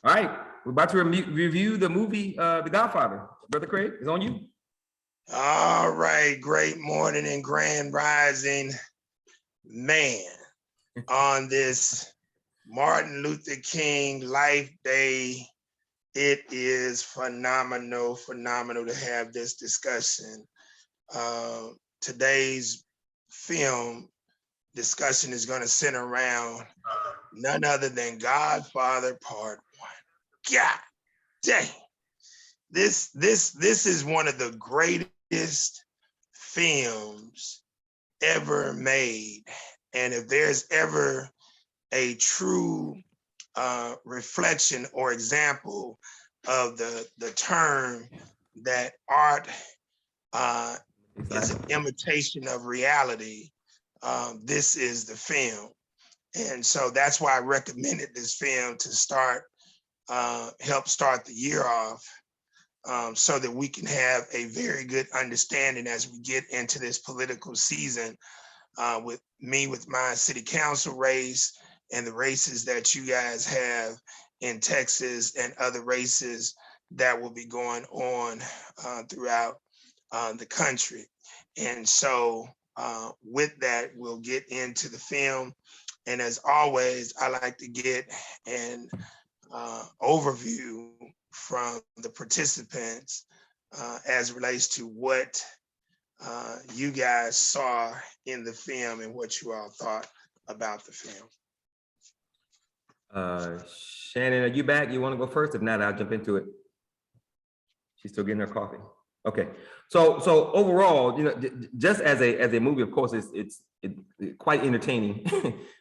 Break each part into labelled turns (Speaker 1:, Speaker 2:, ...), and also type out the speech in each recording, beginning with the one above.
Speaker 1: All right, we're about to review the movie The Godfather. Brother Craig, it's on you.
Speaker 2: All right, great morning and grand rising, man. On this Martin Luther King Life Day, it is phenomenal to have this discussion. Today's film discussion is going to center around none other than Godfather Part One. God dang. This is one of the greatest films ever made. And if there's ever a true reflection or example of the term that art is an imitation of reality, this is the film. And so that's why I recommended this film to help start the year off, so that we can have a very good understanding as we get into this political season, with my city council race and the races that you guys have in Texas and other races that will be going on throughout the country. And so with that, we'll get into the film. And as always, I like to get an overview from the participants as it relates to what you guys saw in the film and what you all thought about the film.
Speaker 1: Shannon, are you back? You want to go first? If not, I'll jump into it. She's still getting her coffee. Okay. So overall, just as a movie, of course, it's quite entertaining.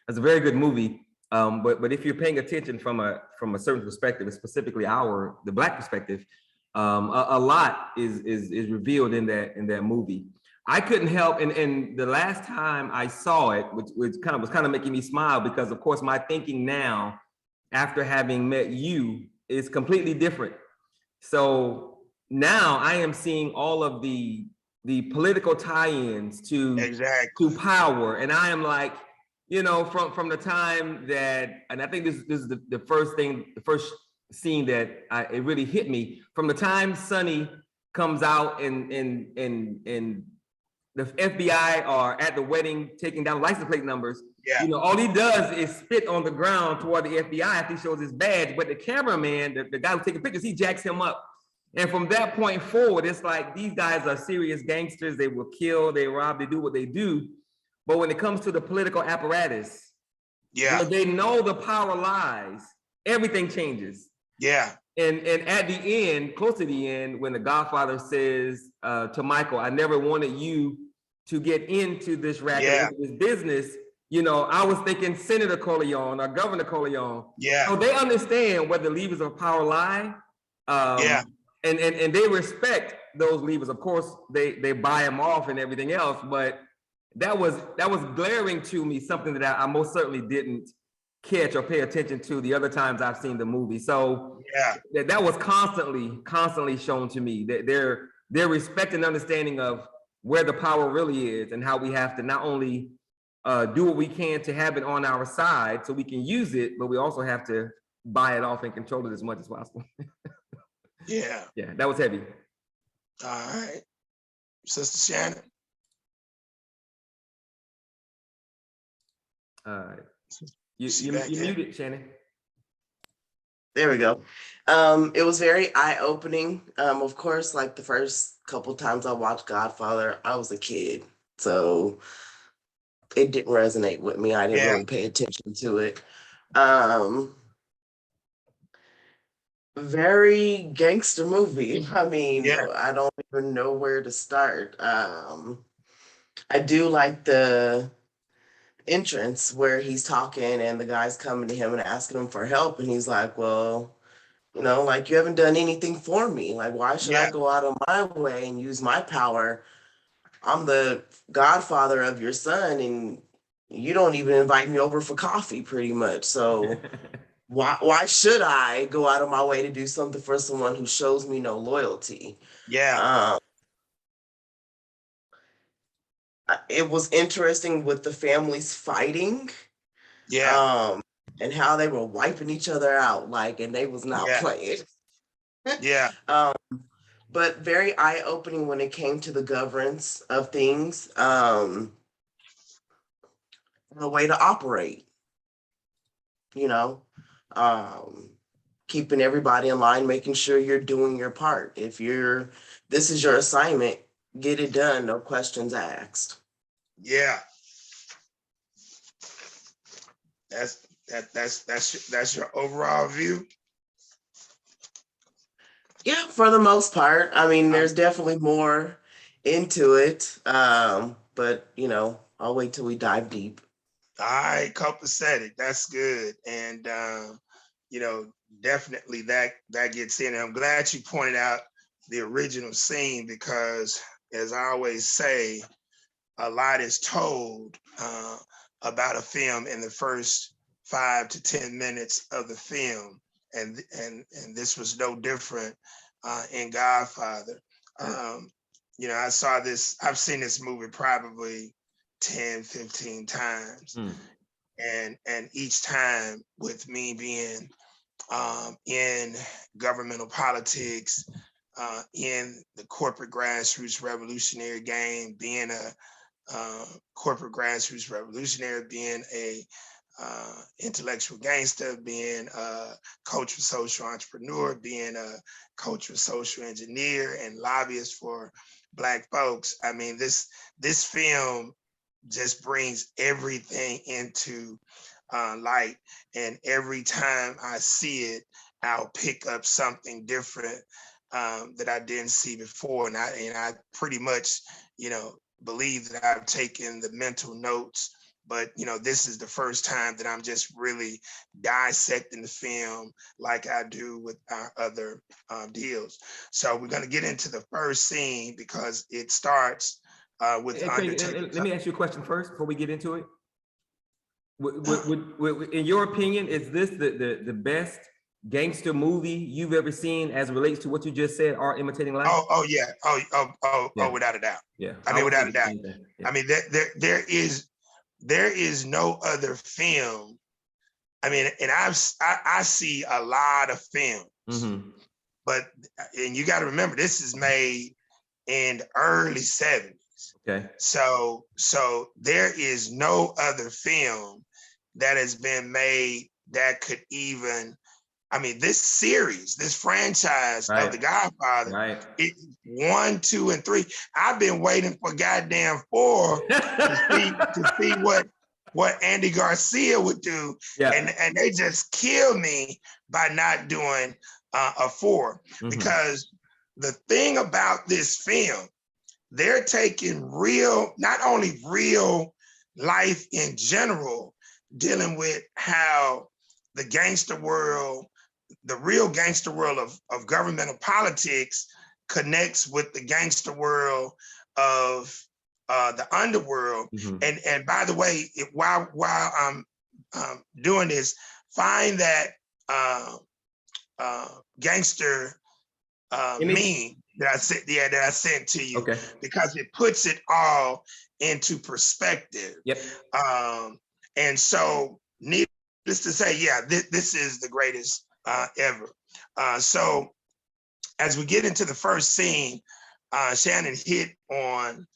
Speaker 1: It's a very good movie. But if you're paying attention from a certain perspective, specifically the Black perspective, a lot is revealed in that movie. I couldn't help, and the last time I saw it, which was kind of making me smile, because of course my thinking now, after having met you, is completely different. So now I am seeing all of the political tie-ins to power, and I am like, from the time that, and I think this is the first scene that it really hit me, from the time Sonny comes out and the FBI are at the wedding taking down license plate numbers.
Speaker 2: Yeah.
Speaker 1: All he does is spit on the ground toward the FBI after he shows his badge, but the cameraman, the guy who's taking pictures, he jacks him up. And from that point forward, it's like, these guys are serious gangsters. They will kill, they rob, they do what they do. But when it comes to the political apparatus, where they know the power lies, everything changes.
Speaker 2: Yeah.
Speaker 1: And at the end, close to the end, when the Godfather says to Michael, I never wanted you to get into this racket, into this business, I was thinking Senator Corleone or Governor Corleone.
Speaker 2: Yeah.
Speaker 1: So they understand where the levers of power lie. And they respect those levers. Of course, they buy them off and everything else, but that was glaring to me, something that I most certainly didn't catch or pay attention to the other times I've seen the movie. So that was constantly shown to me, that their respect and understanding of where the power really is, and how we have to not only do what we can to have it on our side so we can use it, but we also have to buy it off and control it as much as possible.
Speaker 2: Yeah,
Speaker 1: that was heavy.
Speaker 2: All right, Sister Shannon.
Speaker 1: All right. You muted, Shannon.
Speaker 3: There we go. It was very eye-opening. Of course, like the first couple times I watched Godfather, I was a kid, so it didn't resonate with me. I didn't really pay attention to it. Very gangster movie. I mean, I don't even know where to start. I do like the entrance where he's talking and the guy's coming to him and asking him for help, and he's like, well, like, you haven't done anything for me. Like, why should I go out of my way and use my power? I'm the godfather of your son, and you don't even invite me over for coffee, pretty much. So why should I go out of my way to do something for someone who shows me no loyalty? It was interesting with the families fighting. and how they were wiping each other out, like, and they was not
Speaker 2: Yeah.
Speaker 3: playing.
Speaker 2: Yeah.
Speaker 3: But very eye-opening when it came to the governance of things, the way to operate, you know, keeping everybody in line, making sure you're doing your part. If this is your assignment, get it done, no questions asked.
Speaker 2: Yeah. That's your overall view.
Speaker 3: Yeah, for the most part. I mean, there's definitely more into it, but I'll wait till we dive deep.
Speaker 2: All right, copacetic. That's good. And definitely that gets in. And I'm glad you pointed out the original scene because, as I always say, a lot is told about a film in the first 5 to 10 minutes of the film, and this was no different in Godfather. I saw this. I've seen this movie probably 10, 15 times. And each time with me being in governmental politics, in the corporate grassroots revolutionary game, being a corporate grassroots revolutionary, being a intellectual gangster, being a cultural social entrepreneur, being a cultural social engineer and lobbyist for Black folks. I mean, this film just brings everything into light. And every time I see it, I'll pick up something different that I didn't see before. And I pretty much, believe that I've taken the mental notes. But this is the first time that I'm just really dissecting the film like I do with our other deals. So we're going to get into the first scene because it starts with
Speaker 1: Hey,
Speaker 2: Undertaker.
Speaker 1: let me ask you a question first before we get into it. In your opinion, is this the best gangster movie you've ever seen as it relates to what you just said, Art Imitating Life?
Speaker 2: Oh yeah. Oh, without a doubt.
Speaker 1: Yeah.
Speaker 2: I mean, without a doubt.
Speaker 1: Yeah.
Speaker 2: I mean, there is no other film. I mean, and I see a lot of films, but you got to remember this is made in the early 70s.
Speaker 1: Okay.
Speaker 2: So there is no other film that has been made that could even. I mean, this series, this franchise of The Godfather, it 1, 2, and 3. I've been waiting for goddamn 4 to see what Andy Garcia would do, and they just killed me by not doing a 4 because the thing about this film, they're taking not only real life in general, dealing with how the gangster world, the real gangster world of governmental politics connects with the gangster world of the underworld. And by the way, while I'm doing this, find that gangster meme that I sent to you, because it puts it all into perspective. And so, needless to say, this is the greatest ever. So as we get into the first scene, Shannon hit on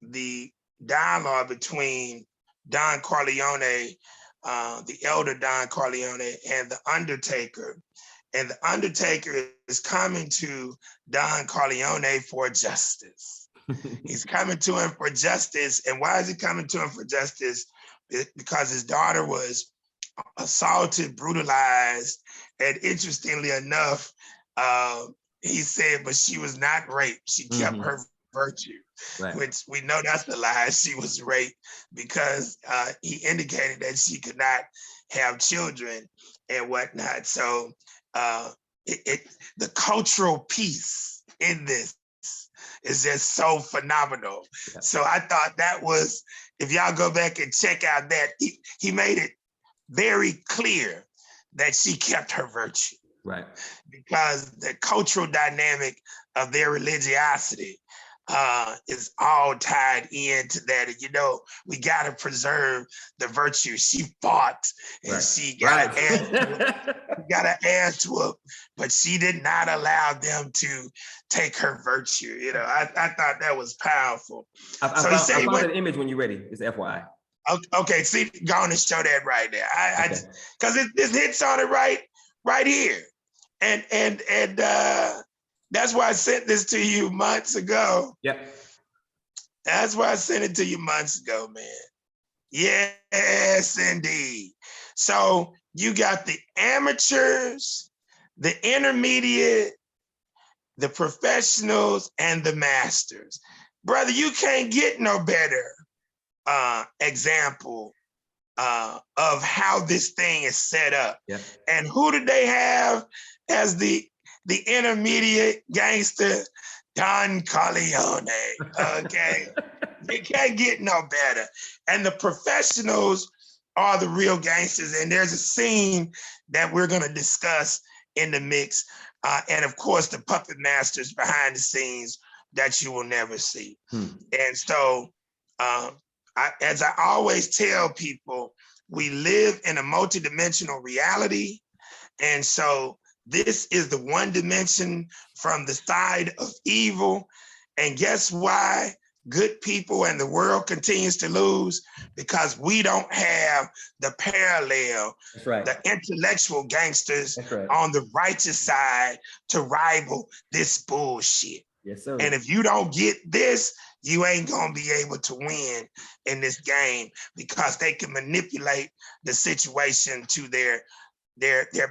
Speaker 2: the dialogue between Don Corleone, the elder Don Corleone, and the Undertaker. And the Undertaker is coming to Don Corleone for justice. He's coming to him for justice. And why is he coming to him for justice? Because his daughter was assaulted, brutalized, and interestingly enough, he said, but she was not raped. She kept her virtue, which we know that's a lie. She was raped because he indicated that she could not have children and whatnot. So the cultural piece in this is just so phenomenal. So I thought that was, if y'all go back and check out that, he made it very clear that she kept her virtue. Because the cultural dynamic of their religiosity is all tied into that. And, you know, we got to preserve the virtue. She fought and she got an ass whoop, but she did not allow them to take her virtue. You know, I thought that was powerful.
Speaker 1: I found an image when you're ready. It's FYI.
Speaker 2: Okay, see, go on and show that right there. Because this hits on it right here. And that's why I sent this to you months ago.
Speaker 1: Yep.
Speaker 2: That's why I sent it to you months ago, man. Yes, indeed. So you got the amateurs, the intermediate, the professionals, and the masters. Brother, you can't get no better example of how this thing is set up.
Speaker 1: Yep.
Speaker 2: And who did they have as the intermediate gangster? Don Corleone, okay? You can't get no better. And the professionals are the real gangsters. And there's a scene that we're gonna discuss in the mix. And of course, the puppet masters behind the scenes that you will never see. And so, as I always tell people, we live in a multidimensional reality. And so this is the one dimension from the side of evil. And guess why good people and the world continues to lose? Because we don't have the parallel,
Speaker 1: That's right.
Speaker 2: the intellectual gangsters
Speaker 1: That's right.
Speaker 2: on the righteous side to rival this bullshit.
Speaker 1: Yes, sir.
Speaker 2: And if you don't get this, you ain't gonna be able to win in this game, because they can manipulate the situation to their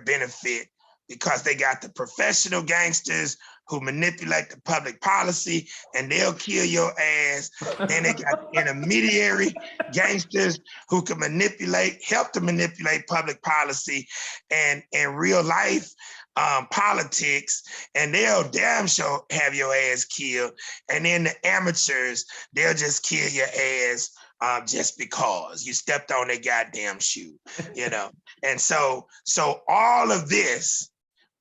Speaker 2: benefit, because they got the professional gangsters who manipulate the public policy and they'll kill your ass. Then they got intermediary gangsters who can help to manipulate public policy and real life politics, and they'll damn sure have your ass killed. And then the amateurs, they'll just kill your ass just because you stepped on their goddamn shoe, you know? And so all of this,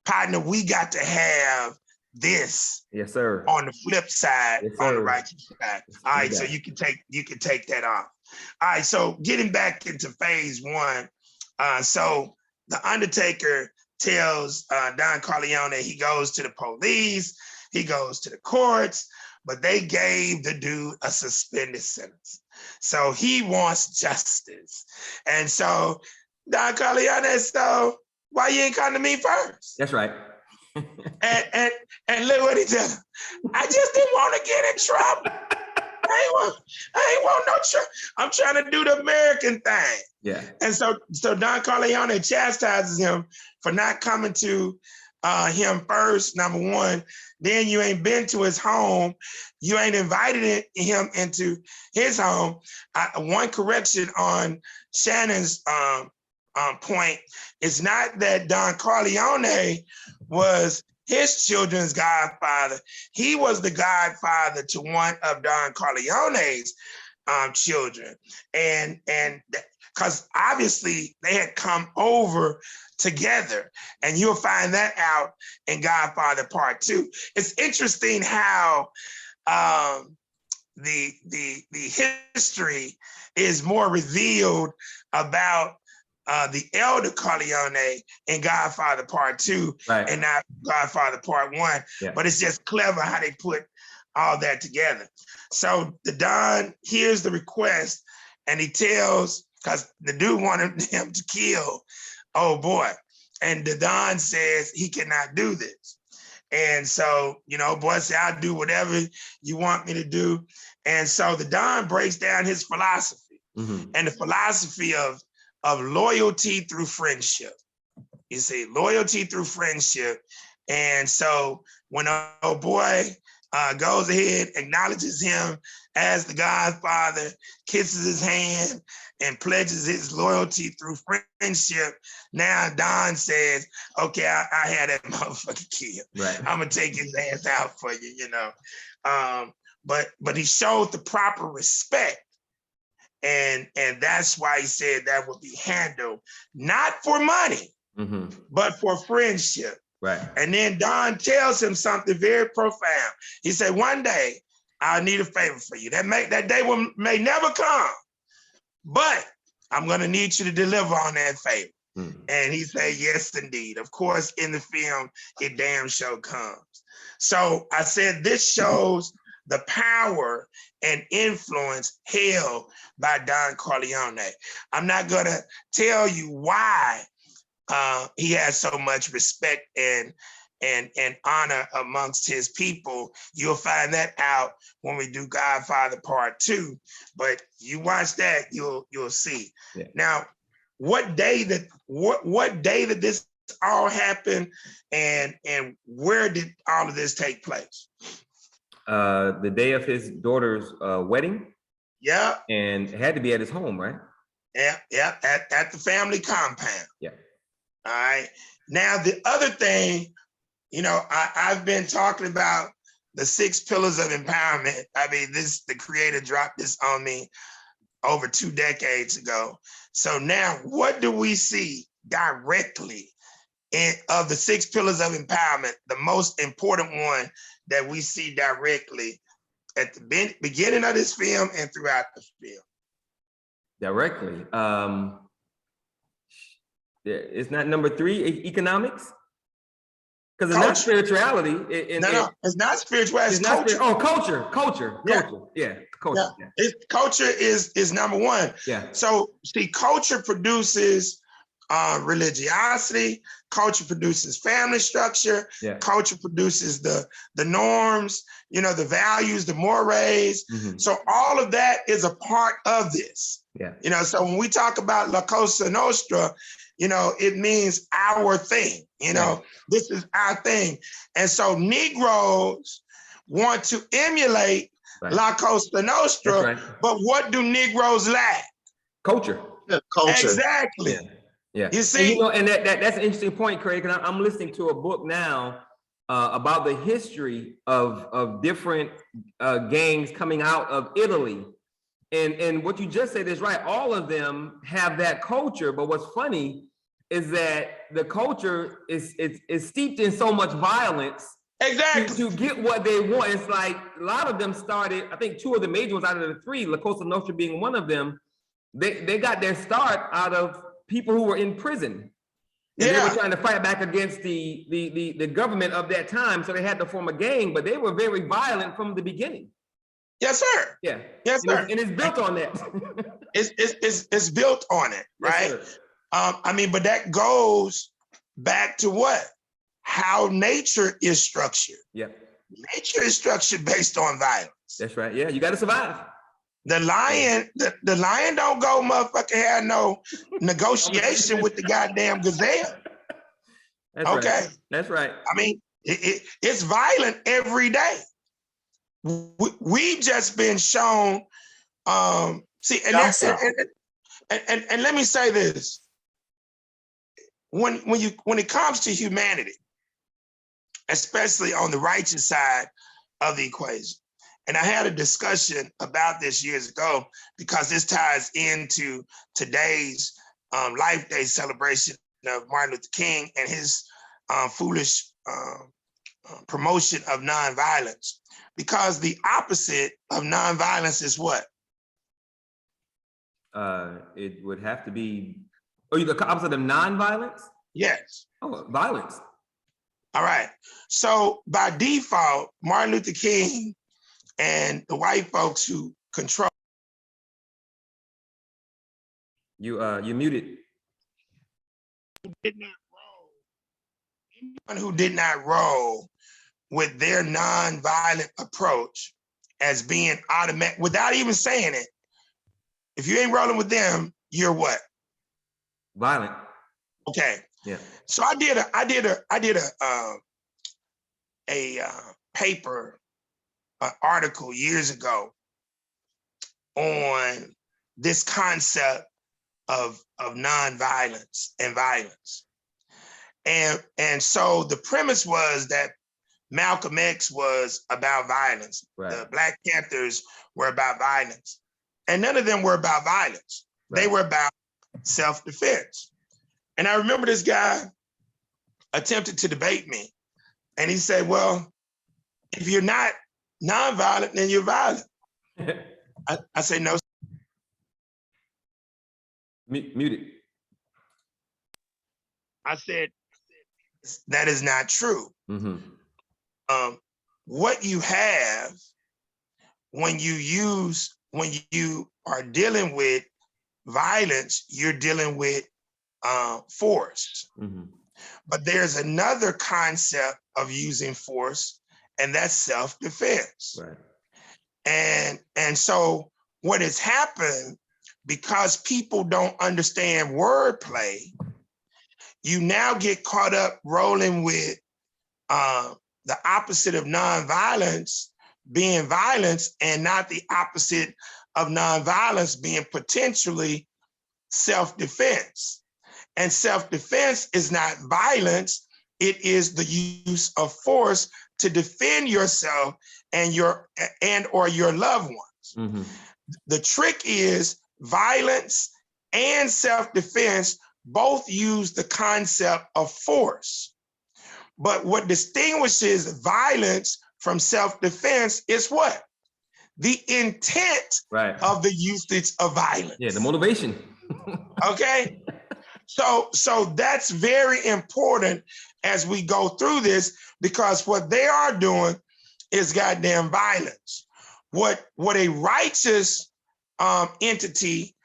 Speaker 2: partner, we got to have this.
Speaker 1: Yes, sir.
Speaker 2: On the flip side,
Speaker 1: yes,
Speaker 2: on the righteous side. All right, so you can take that off. All right, so getting back into phase one. So the Undertaker tells Don Corleone he goes to the police, he goes to the courts, but they gave the dude a suspended sentence. So he wants justice. And so Don Corleone, so why you ain't come to me first?
Speaker 1: That's right.
Speaker 2: and look what he did. I just didn't want to get in trouble. I ain't want no trouble. I'm trying to do the American thing.
Speaker 1: Yeah.
Speaker 2: And so Don Corleone chastises him for not coming to him first, number one. Then you ain't been to his home. You ain't invited him into his home. One correction on Shannon's point is not that Don Corleone was his children's godfather. He was the godfather to one of Don Corleone's children. And because obviously they had come over together, and you'll find that out in Godfather Part Two. It's interesting how the history is more revealed about the elder Corleone in Godfather Part Two, right, and not Godfather Part One. Yeah. But it's just clever how they put all that together. So the Don hears the request, and he tells, because the dude wanted him to kill old boy, and the Don says he cannot do this. And so, boy said, I'll do whatever you want me to do. And so the Don breaks down his philosophy, and the philosophy of loyalty through friendship. You see, loyalty through friendship. And so when old boy goes ahead, acknowledges him as the Godfather, kisses his hand, and pledges his loyalty through friendship, now Don says, okay, I had that motherfucker killed. Right. I'm gonna take his ass out for you, But he showed the proper respect. And that's why he said that would be handled not for money, but for friendship. Right. And then Don tells him something very profound. He said, one day I need a favor for you. That day may never come, but I'm gonna need you to deliver on that favor. And he said, yes, indeed. Of course, in the film, it damn sure comes. So I said, this shows the power and influence held by Don Corleone. I'm not gonna tell you why he has so much respect and honor amongst his people. You'll find that out when we do Godfather Part Two. But you watch that, you'll see.
Speaker 1: Yeah.
Speaker 2: Now, what day did this all happen, and where did all of this take place?
Speaker 1: The day of his daughter's wedding.
Speaker 2: Yeah.
Speaker 1: And it had to be at his home, right?
Speaker 2: Yeah, at the family compound.
Speaker 1: Yeah.
Speaker 2: All right. Now, the other thing, I've been talking about the 6 pillars of empowerment. I mean, the creator dropped this on me over 2 decades ago. So now, what do we see directly of the 6 pillars of empowerment? The most important one that we see directly at the beginning of this film and throughout the film.
Speaker 1: Directly. It's not number 3, economics? Because it's not spirituality.
Speaker 2: No, it's not spirituality, it's culture.
Speaker 1: Culture. Yeah, culture.
Speaker 2: Yeah. Culture is number 1.
Speaker 1: Yeah.
Speaker 2: So see, culture produces religiosity, culture produces family structure, culture produces the norms, the values, the mores. So all of that is a part of this.
Speaker 1: Yeah.
Speaker 2: So when we talk about La Cosa Nostra, it means our thing. This is our thing. And so Negroes want to emulate La Cosa Nostra, but what do Negroes lack?
Speaker 1: Culture.
Speaker 3: Culture.
Speaker 2: Exactly.
Speaker 1: Yeah.
Speaker 2: You see,
Speaker 1: and that's an interesting point, Craig. And I'm listening to a book now about the history of different gangs coming out of Italy. And what you just said is right. All of them have that culture. But what's funny is that the culture is steeped in so much violence.
Speaker 2: Exactly.
Speaker 1: To get what they want. It's like a lot of them started, I think 2 of the major ones out of the 3, La Cosa Nostra being one of them, they got their start out of people who were in prison. And they were trying to fight back against the government of that time. So they had to form a gang, but they were very violent from the beginning.
Speaker 2: Yes, sir.
Speaker 1: Yeah.
Speaker 2: Yes, sir.
Speaker 1: And it's built on that.
Speaker 2: it's built on it, right?
Speaker 1: Yes,
Speaker 2: but that goes back to what? How nature is structured.
Speaker 1: Yeah.
Speaker 2: Nature is structured based on violence.
Speaker 1: That's right. Yeah, you got to survive.
Speaker 2: The lion, the lion don't go motherfucker have no negotiation with the goddamn gazelle.
Speaker 1: That's
Speaker 2: okay.
Speaker 1: Right. That's right.
Speaker 2: I mean, it's violent every day. We've just been shown. And let me say this: when it comes to humanity, especially on the righteous side of the equation, and I had a discussion about this years ago because this ties into today's Life Day celebration of Martin Luther King and his foolish promotion of nonviolence. Because the opposite of nonviolence is what?
Speaker 1: It would have to be, the opposite of nonviolence?
Speaker 2: Yes.
Speaker 1: Oh, violence.
Speaker 2: All right. So by default, Martin Luther King and the white folks who control.
Speaker 1: You muted.
Speaker 2: Anyone who did not roll with their nonviolent approach as being automatic, without even saying it, if you ain't rolling with them, you're what?
Speaker 1: Violent.
Speaker 2: Okay.
Speaker 1: Yeah.
Speaker 2: So I did a paper, an article years ago on this concept of nonviolence and violence. And so the premise was that Malcolm X was about violence. Right. The Black Panthers were about violence. And none of them were about violence. Right. They were about self-defense. And I remember this guy attempted to debate me. And he said, well, if you're not nonviolent, then you're violent. I say no.
Speaker 1: Muted.
Speaker 2: I said that is not true.
Speaker 1: Mm-hmm.
Speaker 2: What you have when you are dealing with violence, you're dealing with force.
Speaker 1: Mm-hmm.
Speaker 2: But there's another concept of using force, and that's self-defense.
Speaker 1: Right.
Speaker 2: And so what has happened, because people don't understand wordplay, you now get caught up rolling with the opposite of nonviolence being violence, and not the opposite of nonviolence being potentially self-defense. And self-defense is not violence, it is the use of force to defend yourself and or your loved ones.
Speaker 1: Mm-hmm.
Speaker 2: The trick is violence and self-defense both use the concept of force. But what distinguishes violence from self-defense is what? The intent of the usage of violence.
Speaker 1: Yeah, the motivation.
Speaker 2: Okay? So that's very important as we go through this, because what they are doing is goddamn violence. What a righteous entity,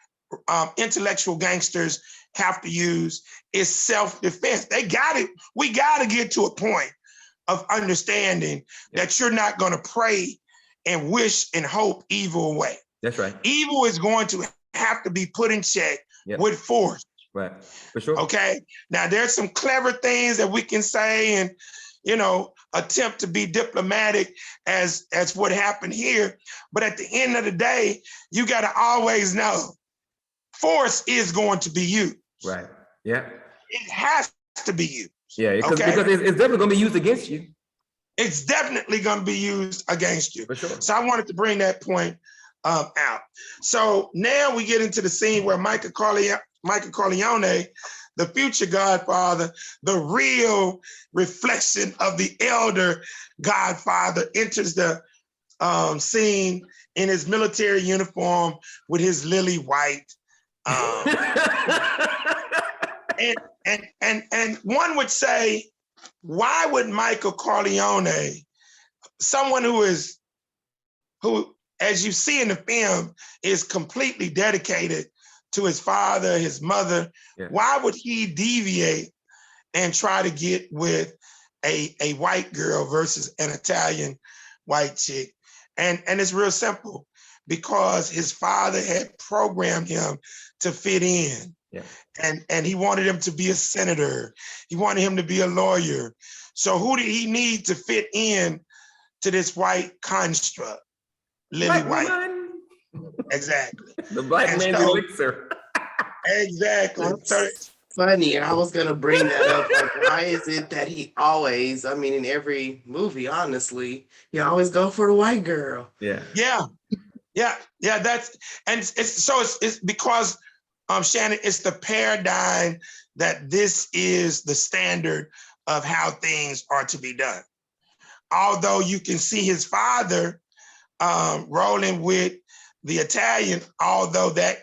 Speaker 2: intellectual gangsters have to use is self-defense. We got to get to a point of understanding that you're not going to pray and wish and hope evil away.
Speaker 1: That's right.
Speaker 2: Evil is going to have to be put in check with force.
Speaker 1: Right, for sure.
Speaker 2: Okay. Now there's some clever things that we can say and, attempt to be diplomatic as what happened here. But at the end of the day, you got to always know force is going to be used.
Speaker 1: Right. Yeah.
Speaker 2: It has to be used.
Speaker 1: Yeah, because it's definitely going to be used against you.
Speaker 2: It's definitely going to be used against you.
Speaker 1: For sure.
Speaker 2: So I wanted to bring that point out. So now we get into the scene where Michael Corleone, the future Godfather, the real reflection of the elder Godfather, enters the scene in his military uniform with his lily white. And one would say, why would Michael Corleone, someone who, as you see in the film, is completely dedicated to his father, his mother, why would he deviate and try to get with a white girl versus an Italian white chick? And it's real simple, because his father had programmed him to fit in.
Speaker 1: Yeah.
Speaker 2: And he wanted him to be a senator. He wanted him to be a lawyer. So who did he need to fit in to this white construct? Lily White. Exactly.
Speaker 1: The black man's elixir.
Speaker 2: Exactly.
Speaker 3: That's funny. I was going to bring that up. Like, why is it that he always, in every movie, honestly, you always go for the white girl?
Speaker 2: Yeah. That's, and it's because, Shannon, it's the paradigm that this is the standard of how things are to be done. Although you can see his father rolling with the Italian, although that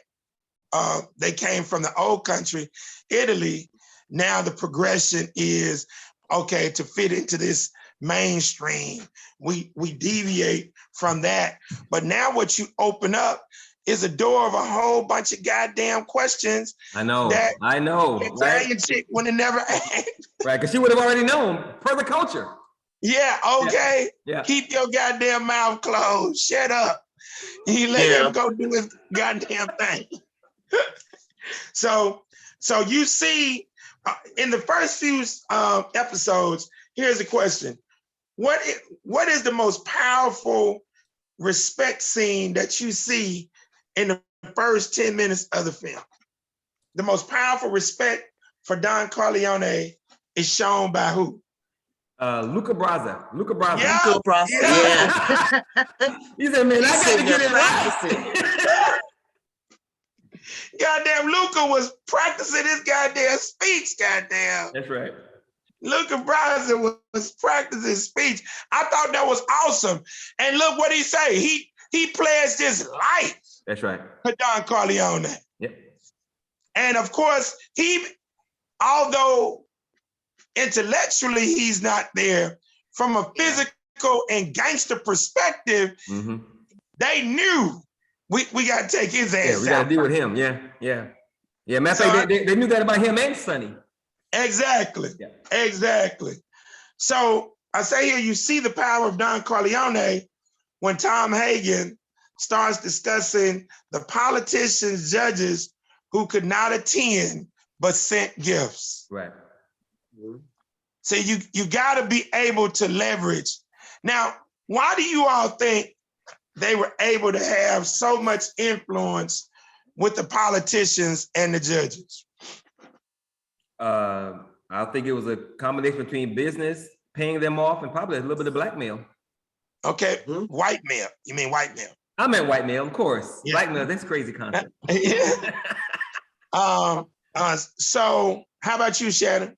Speaker 2: they came from the old country, Italy. Now the progression is, okay, to fit into this mainstream, we deviate from that. But now what you open up is a door of a whole bunch of goddamn questions.
Speaker 1: I know.
Speaker 2: The Italian chick would have never asked.
Speaker 1: Right, because she would have already known per the culture.
Speaker 2: Yeah, okay.
Speaker 1: Yeah. Keep
Speaker 2: your goddamn mouth closed. Shut up. You let him go do his goddamn thing. So you see, in the first few episodes, here's a question. What is the most powerful respect scene that you see in the first 10 minutes of the film? The most powerful respect for Don Corleone is shown by who?
Speaker 1: Luca Brasi.
Speaker 2: Yeah.
Speaker 3: Luca Brasi. Yeah.
Speaker 1: He said, man, I got to get it right.
Speaker 2: Goddamn, Luca was practicing his goddamn speech, goddamn.
Speaker 1: That's right.
Speaker 2: Luca Brasi was practicing speech. I thought that was awesome. And look what he say. He pledged his life.
Speaker 1: That's right.
Speaker 2: For Don Corleone.
Speaker 1: Yep.
Speaker 2: And of course, although intellectually he's not there, from a physical and gangster perspective, they knew we got to take his ass.
Speaker 1: Yeah, we got to deal with him. Yeah. Matter of fact, they knew that about him and Sonny.
Speaker 2: Exactly. Yeah. Exactly. So I say here, you see the power of Don Corleone when Tom Hagen starts discussing the politicians, judges who could not attend but sent gifts.
Speaker 1: Right.
Speaker 2: So you got to be able to leverage. Now, why do you all think they were able to have so much influence with the politicians and the judges?
Speaker 1: I think it was a combination between business, paying them off, and probably a little bit of blackmail. Okay, white male. You mean white male? I meant white male, of course. Yeah. Blackmail, that's crazy concept. So how about you, Shannon?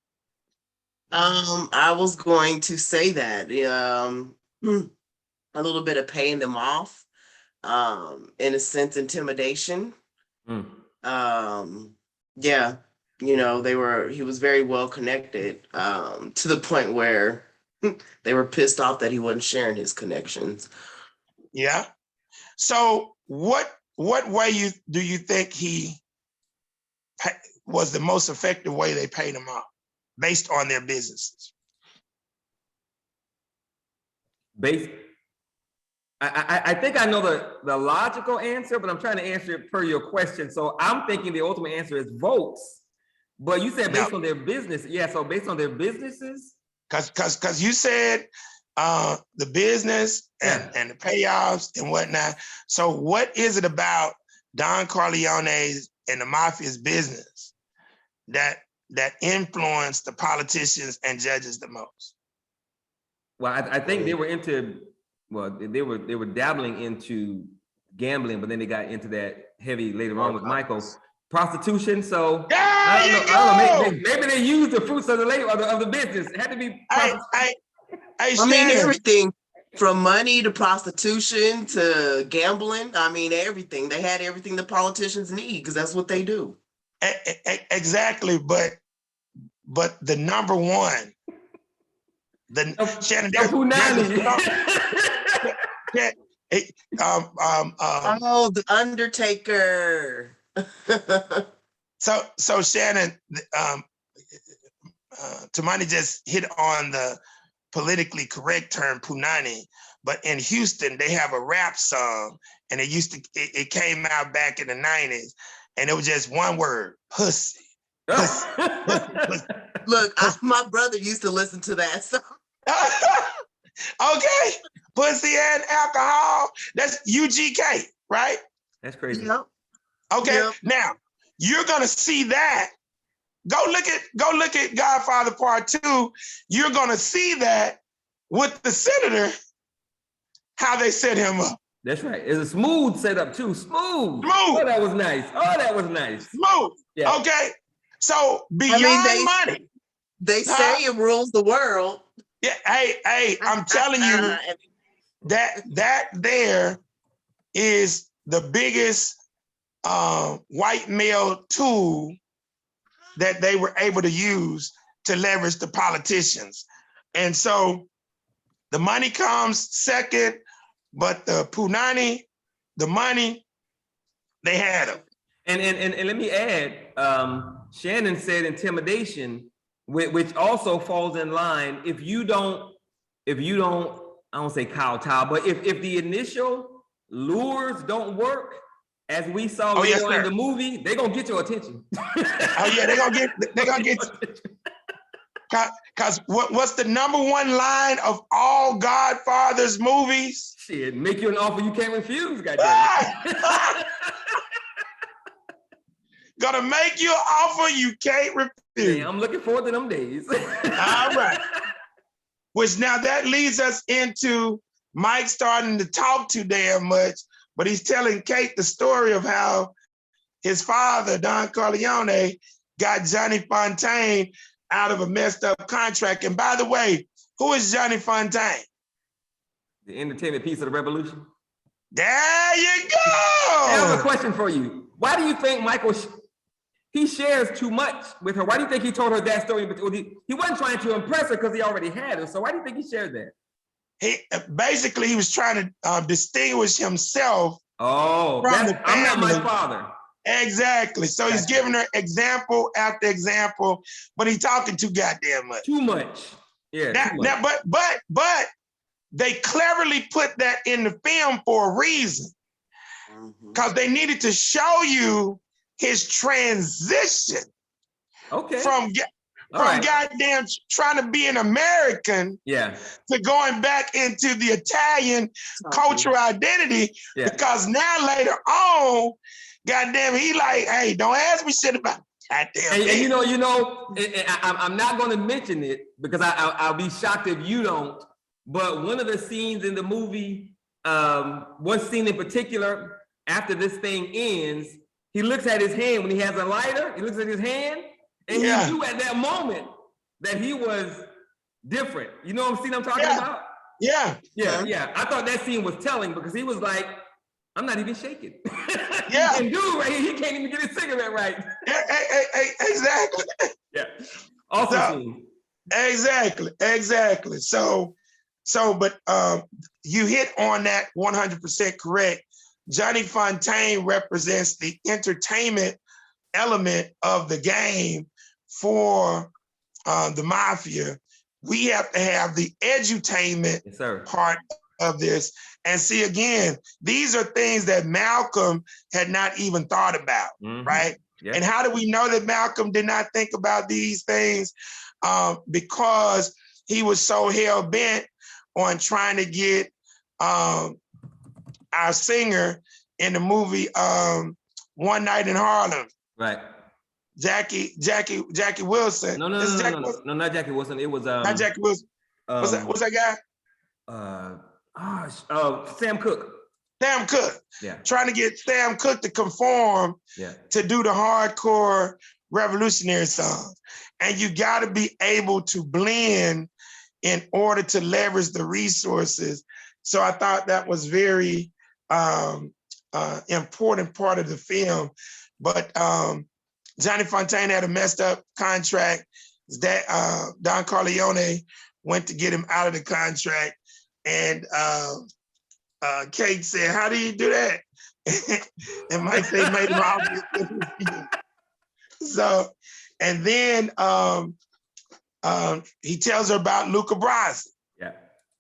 Speaker 3: I was going to say that a little bit of paying them off, in a sense, intimidation. Yeah, he was very well connected, to the point where they were pissed off that he wasn't sharing his connections.
Speaker 2: Yeah. So what way do you think he was the most effective way they paid him off based on their businesses?
Speaker 1: I think I know the logical answer, but I'm trying to answer it per your question. So I'm thinking the ultimate answer is votes. But you said based on their business. Yeah, so based on their businesses?
Speaker 2: Because you said the business and the payoffs and whatnot. So what is it about Don Corleone's and the mafia's business that influenced the politicians and judges the most?
Speaker 1: Well, I think they were they were dabbling into gambling, but then they got into that heavy later on with Michael. Prostitution, so I don't know, maybe they used the fruits of the labor of the business. It had to be
Speaker 3: I mean, everything from money to prostitution to gambling. I mean, everything. They had everything the politicians need because that's what they do.
Speaker 2: Exactly, but the number one, Shannon,
Speaker 3: the Undertaker.
Speaker 2: So Shannon, Tamani just hit on the politically correct term punani, but in Houston they have a rap song, and it came out back in the 90s, and it was just one word: pussy. Pussy.
Speaker 3: Look, my brother used to listen to that song.
Speaker 2: Okay, pussy and alcohol. That's UGK, right?
Speaker 1: That's crazy.
Speaker 3: Yep.
Speaker 2: Okay, now you're gonna see that. Go look at Godfather Part Two. You're gonna see that with the senator, how they set him up.
Speaker 1: That's right. It's a smooth setup too. Smooth. Oh, that was nice.
Speaker 2: Smooth. Yeah. Okay. So beyond money,
Speaker 3: they say it rules the world.
Speaker 2: Yeah. Hey, I'm telling you that there is the biggest white male tool that they were able to use to leverage the politicians. And so the money comes second, but the punani, the money, they had them.
Speaker 1: And let me add, Shannon said intimidation, which also falls in line. If you don't, I don't say kowtow, but if the initial lures don't work, as we saw later on in the movie, they're gonna get your attention.
Speaker 2: Oh yeah, they're gonna get because what's the number one line of all Godfather's movies?
Speaker 1: Shit, make you an offer you can't refuse, goddamn.
Speaker 2: Gonna make you an offer you can't refuse.
Speaker 1: Yeah, I'm looking forward to them days.
Speaker 2: All right. Which now that leads us into Mike starting to talk too damn much, but he's telling Kate the story of how his father, Don Corleone, got Johnny Fontaine out of a messed up contract. And by the way, who is Johnny Fontaine?
Speaker 1: The entertainment piece of the revolution.
Speaker 2: There you
Speaker 1: I have a
Speaker 2: go.
Speaker 1: question for you. Why do you think Michael, he shares too much with her? Why do you think he told her that story? But he wasn't trying to impress her because he already had her. So why do you think he shared that?
Speaker 2: He was trying to distinguish himself
Speaker 1: Oh,
Speaker 2: from the
Speaker 1: I'm not my
Speaker 2: family.
Speaker 1: father.
Speaker 2: Exactly. So he's
Speaker 1: Gotcha.
Speaker 2: giving her example after example, but he's talking too goddamn much.
Speaker 1: Too much. Yeah.
Speaker 2: Now,
Speaker 1: too much.
Speaker 2: but they cleverly put that in the film for a reason, because they needed to show you his transition
Speaker 1: Okay.
Speaker 2: from goddamn trying to be an American to going back into the Italian cultural identity.
Speaker 1: Yeah.
Speaker 2: Because now later on, goddamn, he like, hey, don't ask me shit about goddamn.
Speaker 1: And I'm not going to mention it because I'll be shocked if you don't. But one of the scenes in the movie, one scene in particular, after this thing ends, he looks at his hand when he has a lighter. He looks at his hand, and he knew at that moment that he was different. You know what scene I'm talking about?
Speaker 2: Yeah.
Speaker 1: I thought that scene was telling because he was like, I'm not even shaking.
Speaker 2: Yeah.
Speaker 1: And dude right here, he can't even get his cigarette right.
Speaker 2: Exactly.
Speaker 1: Yeah. Awesome scene.
Speaker 2: Exactly. But you hit on that 100% correct. Johnny Fontaine represents the entertainment element of the game for the mafia. We have to have the edutainment part of this. And see, again, these are things that Malcolm had not even thought about, right? Yeah. And how do we know that Malcolm did not think about these things? Because he was so hell-bent on trying to get our singer in the movie One Night in Harlem.
Speaker 1: Right.
Speaker 2: Jackie Wilson.
Speaker 1: No, not Jackie Wilson. It was
Speaker 2: not Jackie Wilson. What's that
Speaker 1: guy? Sam Cooke.
Speaker 2: Sam Cooke.
Speaker 1: Yeah.
Speaker 2: Trying to get Sam Cooke to conform to do the hardcore revolutionary songs. And you got to be able to blend in order to leverage the resources. So I thought that was very important part of the film. But Johnny Fontaine had a messed up contract. That Don Corleone went to get him out of the contract. And Kate said, how do you do that? And Mike said, made him obvious. So, and then he tells her about Luca Brasi. Yeah.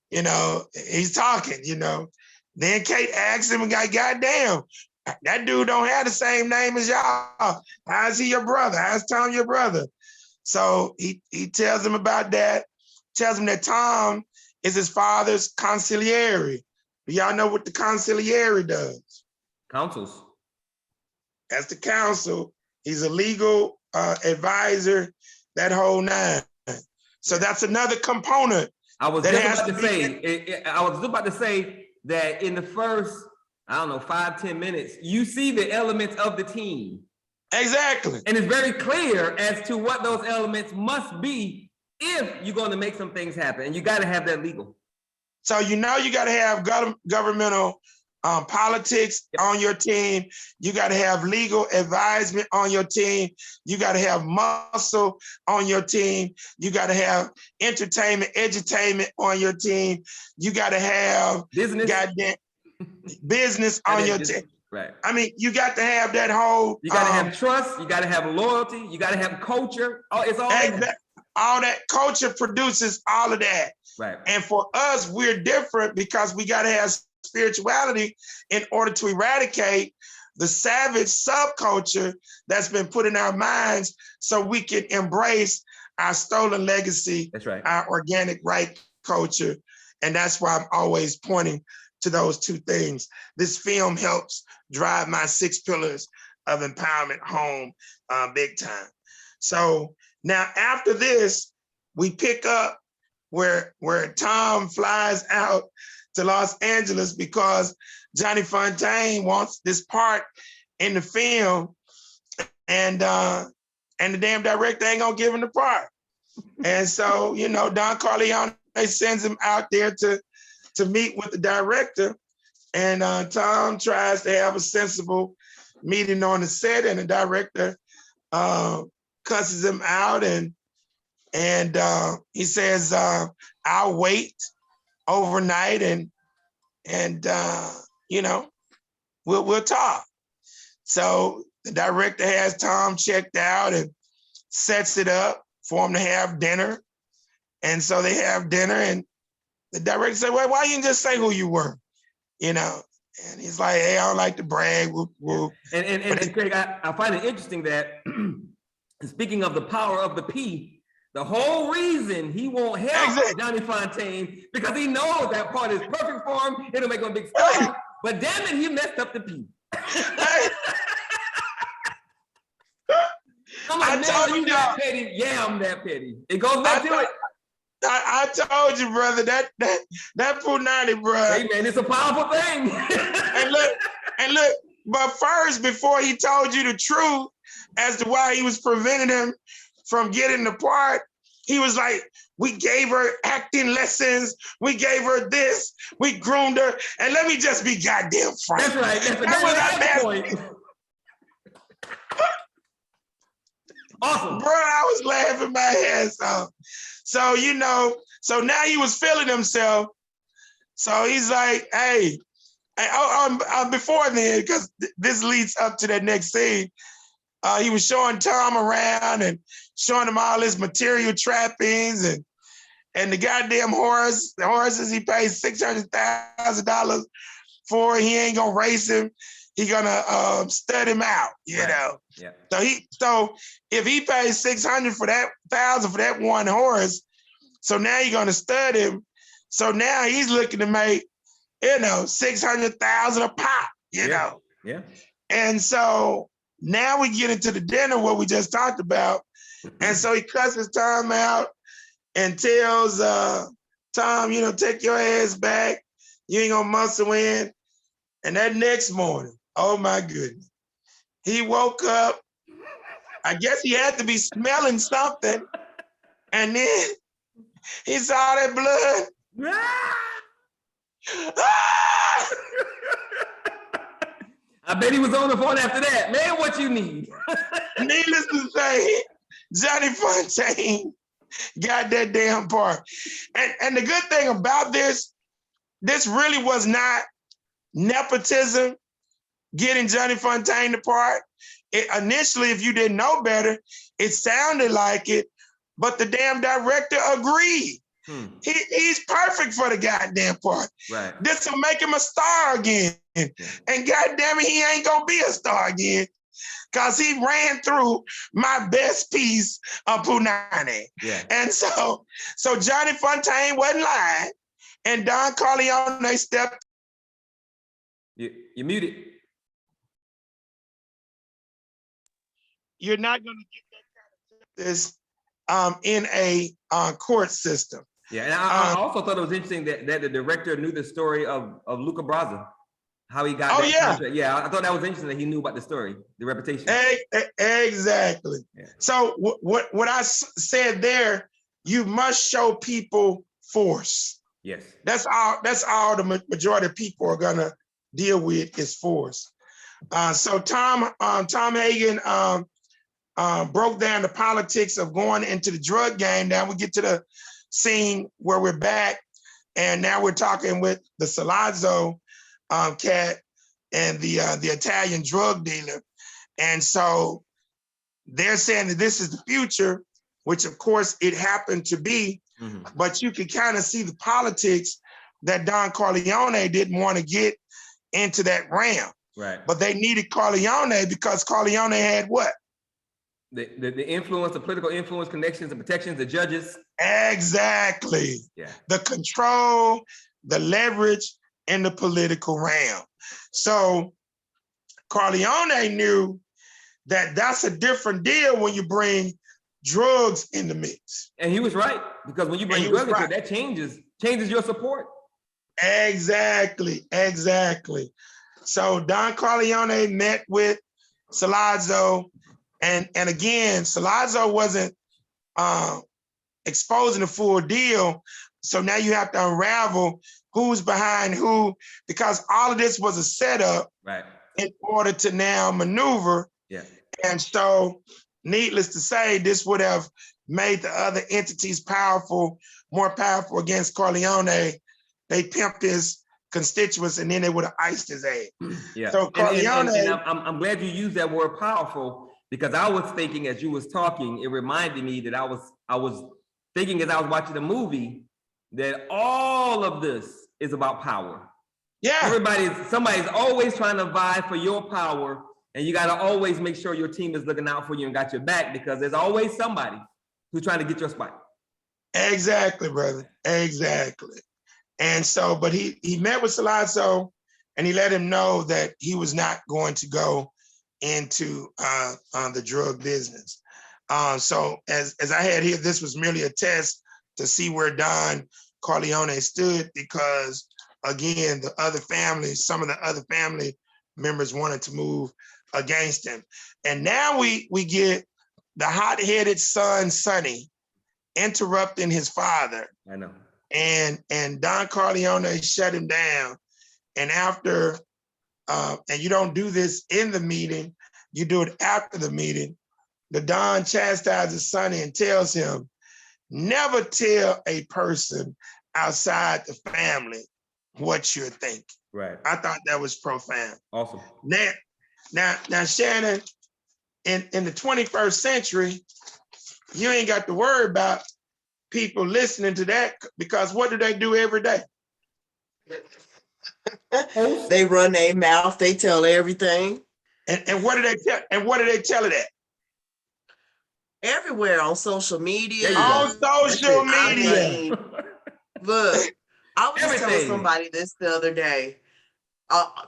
Speaker 2: You know, he's talking, you know. Then Kate asks him, goddamn, that dude don't have the same name as y'all. How's he your brother? How's Tom your brother? So he tells him about that, tells him that Tom is his father's consigliere. Do y'all know what the consigliere does?
Speaker 1: Councils.
Speaker 2: That's the council. He's a legal advisor, that whole nine. So that's another component.
Speaker 1: I was just about to say that in the first, 5-10 minutes, you see the elements of the team.
Speaker 2: Exactly.
Speaker 1: And it's very clear as to what those elements must be if you're going to make some things happen. And you got to have that legal.
Speaker 2: So you got to have governmental politics on your team. You got to have legal advisement on your team. You got to have muscle on your team. You got to have entertainment, edutainment on your team. You got to have business on your team.
Speaker 1: Right.
Speaker 2: I mean, you got to have that whole.
Speaker 1: You got to have trust. You got to have loyalty. You got to have culture. Oh, it's all
Speaker 2: all that culture produces all of that.
Speaker 1: Right.
Speaker 2: And for us, we're different because we got to have spirituality in order to eradicate the savage subculture that's been put in our minds, so we can embrace our stolen legacy.
Speaker 1: That's right.
Speaker 2: Our organic right culture. And that's why I'm always pointing to those two things. This film helps drive my 6 pillars of empowerment home big time. So now after this, we pick up where Tom flies out to Los Angeles because Johnny Fontaine wants this part in the film, and the damn director ain't gonna give him the part. And so, Don Corleone sends him out there to meet with the director. And Tom tries to have a sensible meeting on the set, and the director cusses him out, and he says, "I'll wait overnight, and we'll talk." So the director has Tom checked out and sets it up for him to have dinner. And so they have dinner, and the director said, "Well, why you didn't just say who you were?" And he's like, "Hey, I don't like to brag."
Speaker 1: And Craig, I find it interesting that speaking of the power of the P, the whole reason he won't help Johnny Fontaine, because he knows that part is perfect for him, it'll make him a big star. But damn it, he messed up the P. I'm like, man, you that petty, yeah, I'm that petty. It goes back to it.
Speaker 2: I told you, brother, that Punani, bro.
Speaker 1: Hey man, it's a powerful thing.
Speaker 2: and look, but first, before he told you the truth as to why he was preventing him from getting the part, he was like, "We gave her acting lessons, we gave her this, we groomed her." And let me just be goddamn frank.
Speaker 1: That's right.
Speaker 2: That was our best
Speaker 1: point. Awesome.
Speaker 2: Bro, I was laughing my ass off. So, so now he was feeling himself. So he's like, "Hey, before then, because this leads up to that next scene, he was showing Tom around and showing him all his material trappings and the goddamn horse. The horses he paid $600,000 for. He ain't gonna race him. He gonna stud him out, you know.
Speaker 1: Yeah.
Speaker 2: So if he pays $600,000 for that one horse, so now you're gonna stud him. So now he's looking to make, $600,000 a pop, you know.
Speaker 1: Yeah.
Speaker 2: And so now we get into the dinner, what we just talked about. And so he cusses Tom out and tells Tom, "Take your ass back. You ain't gonna muscle in." And that next morning, oh my goodness, he woke up. I guess he had to be smelling something. And then he saw that blood. Ah!
Speaker 1: I bet he was on the phone after that. Man, what you need?
Speaker 2: Needless to say, Johnny Fontaine got that damn part. And the good thing about this really was not nepotism getting Johnny Fontaine the part. Initially, if you didn't know better, it sounded like it, but the damn director agreed. He's perfect for the goddamn part.
Speaker 1: Right.
Speaker 2: This will make him a star again. And goddamn it, he ain't gonna be a star again, because he ran through my best piece of Punani.
Speaker 1: Yeah.
Speaker 2: And so Johnny Fontaine wasn't lying, and Don Corleone stepped.
Speaker 1: You muted.
Speaker 2: You're not gonna get that kind of justice in a court system.
Speaker 1: Yeah, and I also thought it was interesting that the director knew the story of Luca Brasi, how he got that contract. Yeah, I thought that was interesting that he knew about the story, the reputation.
Speaker 2: Exactly. Yeah. So what I said there, you must show people force.
Speaker 1: Yes. That's
Speaker 2: all the majority of people are gonna deal with is force. So Tom Hagen broke down the politics of going into the drug game. Now we get to the scene where we're back, and now we're talking with the Salazzo cat and the Italian drug dealer. And so they're saying that this is the future, which of course it happened to be, but you can kind of see the politics that Don Corleone didn't want to get into that realm.
Speaker 1: Right.
Speaker 2: But they needed Corleone because Corleone had what?
Speaker 1: The influence, the political influence, connections, and protections, the judges.
Speaker 2: Exactly.
Speaker 1: Yeah. The
Speaker 2: control, the leverage in the political realm. So Corleone knew that that's a different deal when you bring drugs in the mix.
Speaker 1: And he was right, because when you bring drugs into it, that changes your support.
Speaker 2: Exactly. So Don Corleone met with Salazzo, and again, Salazzo wasn't exposing the full deal. So now you have to unravel who's behind who, because all of this was a setup
Speaker 1: Right.
Speaker 2: in order to now maneuver.
Speaker 1: Yeah.
Speaker 2: And so, needless to say, this would have made the other entities more powerful against Corleone. They pimped his constituents and then they would have iced his ass.
Speaker 1: Yeah.
Speaker 2: So Corleone.
Speaker 1: And I'm glad you used that word powerful, because I was thinking as you was talking, it reminded me that I was thinking as I was watching the movie that all of this is about power.
Speaker 2: Yeah.
Speaker 1: Somebody's always trying to vie for your power, and you got to always make sure your team is looking out for you and got your back, because there's always somebody who's trying to get your spot.
Speaker 2: Exactly, brother. Exactly. And so, but he met with Salazzo and he let him know that he was not going to go into the drug business. So as I had here, this was merely a test to see where Don Corleone stood, because again, some of the other family members wanted to move against him. And now we get the hot-headed son, Sonny, interrupting his father.
Speaker 1: I know.
Speaker 2: And Don Corleone shut him down. And after, and you don't do this in the meeting, you do it after the meeting, the Don chastises Sonny and tells him, never tell a person outside the family what you're thinking.
Speaker 1: Right.
Speaker 2: I thought that was profound.
Speaker 1: Awesome.
Speaker 2: Now, Shannon, in the 21st century, you ain't got to worry about people listening to that, because what do they do every day?
Speaker 3: They run their mouth, they tell everything.
Speaker 2: And what do they tell? And what do they tell it at?
Speaker 3: Everywhere on social media.
Speaker 2: On social media.
Speaker 3: I mean, look, I was just telling somebody this the other day.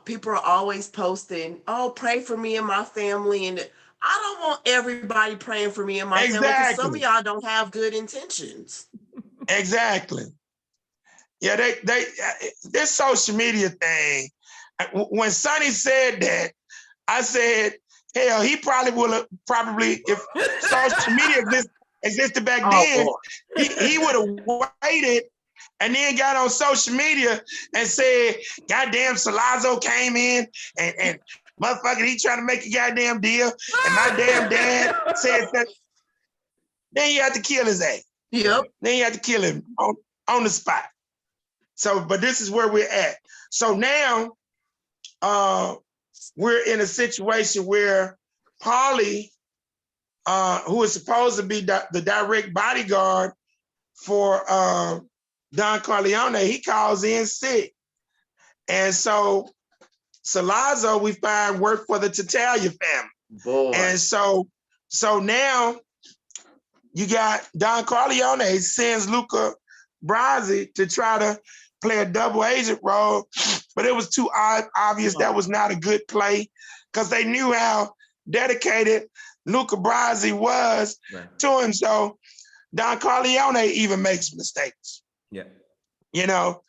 Speaker 3: People are always posting, oh, pray for me and my family. And I don't want everybody praying for me and my family, because some of y'all don't have good intentions.
Speaker 2: Exactly. Yeah, this social media thing, when Sonny said that, I said, hell, he probably if social media existed back then, he would have waited and then got on social media and said, goddamn, Salazzo came in and motherfucker, he trying to make a goddamn deal, and my damn dad said that. Then you have to kill his ass.
Speaker 3: Yep.
Speaker 2: Then you have to kill him on the spot. So, but this is where we're at. So now, we're in a situation where Paulie, who is supposed to be the direct bodyguard for Don Corleone, he calls in sick. And so Salazzo, we find, worked for the Tattaglia family.
Speaker 3: Boy.
Speaker 2: And so now you got Don Corleone sends Luca Brasi to try to play a double agent role, but it was too obvious that was not a good play, because they knew how dedicated Luca Brasi was to him. So Don Corleone even makes mistakes.
Speaker 1: Yeah.
Speaker 2: You know,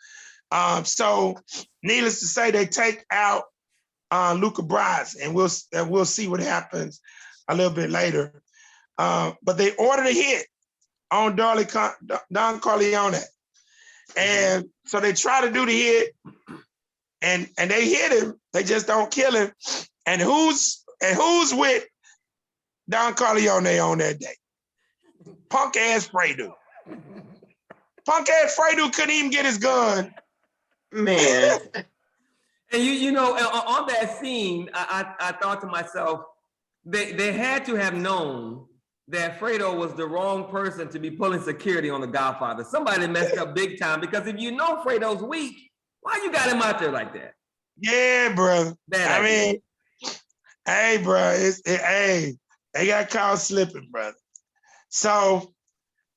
Speaker 2: so needless to say, they take out Luca Brasi, and we'll see what happens a little bit later. But they ordered a hit on Don Corleone. And so they try to do the hit, and they hit him. They just don't kill him. And who's with Don Corleone on that day? Punk ass Fredo. Punk ass Fredo couldn't even get his gun.
Speaker 3: Man.
Speaker 1: And you know, on that scene, I thought to myself, they had to have known that Fredo was the wrong person to be pulling security on the Godfather. Somebody messed up big time, because if you know Fredo's weak, why you got him out there like that?
Speaker 2: Yeah, bro. I mean, hey, bro, they got caught slipping, brother. So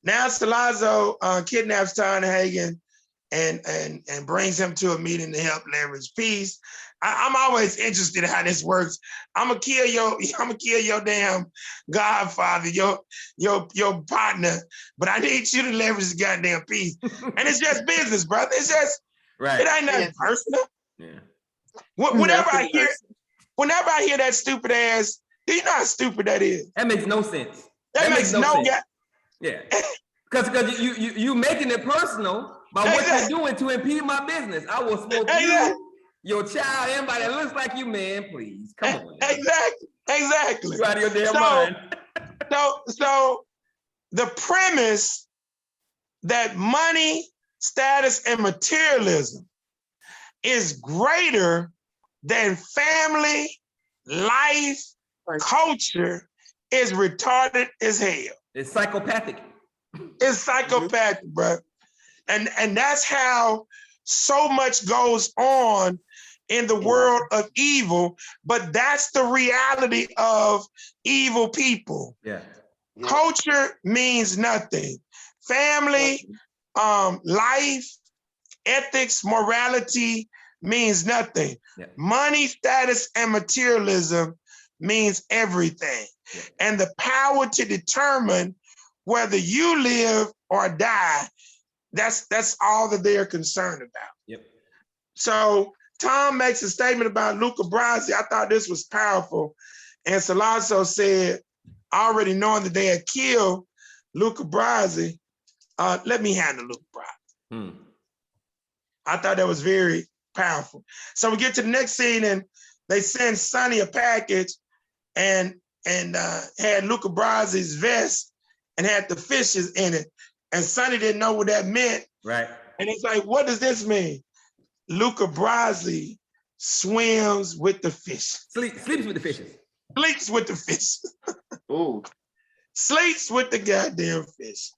Speaker 2: now Salazzo kidnaps Tarnhagen and brings him to a meeting to help leverage peace. I'm always interested in how this works. I'm gonna kill your damn Godfather, your partner, but I need you to leverage the goddamn peace. And it's just business, brother. It's just it ain't nothing personal.
Speaker 1: Yeah.
Speaker 2: Whenever I hear that stupid ass, do you know how stupid that is?
Speaker 1: That makes no sense.
Speaker 2: That makes no sense.
Speaker 1: Yeah. Because you making it personal by what you're doing to impede my business. I will smoke you, your child, anybody that looks like you, man. Please come on. Now.
Speaker 2: Exactly.
Speaker 1: You out of your damn mind.
Speaker 2: So the premise that money, status, and materialism is greater than family, life, culture is retarded as hell.
Speaker 1: It's psychopathic.
Speaker 2: It's psychopathic, bro. And that's how so much goes on in the world of evil, but that's the reality of evil people.
Speaker 1: Yeah.
Speaker 2: Culture means nothing. Family, life, ethics, morality means nothing. Yeah. Money, status, and materialism means everything. Yeah. And the power to determine whether you live or die, that's all that they're concerned about.
Speaker 1: Yep.
Speaker 2: So Tom makes a statement about Luca Brasi. I thought this was powerful. And Sollozzo said, already knowing that they had killed Luca Brasi, let me handle Luca Brasi. I thought that was very powerful. So we get to the next scene and they send Sonny a package and had Luca Brasi's vest and had the fishes in it. And Sonny didn't know what that meant.
Speaker 1: Right.
Speaker 2: And he's like, what does this mean? Luca Brasi swims with the fish.
Speaker 1: Sleeps with the fishes.
Speaker 2: Sleeps with the fish.
Speaker 3: Ooh.
Speaker 2: Sleeps with the goddamn fish.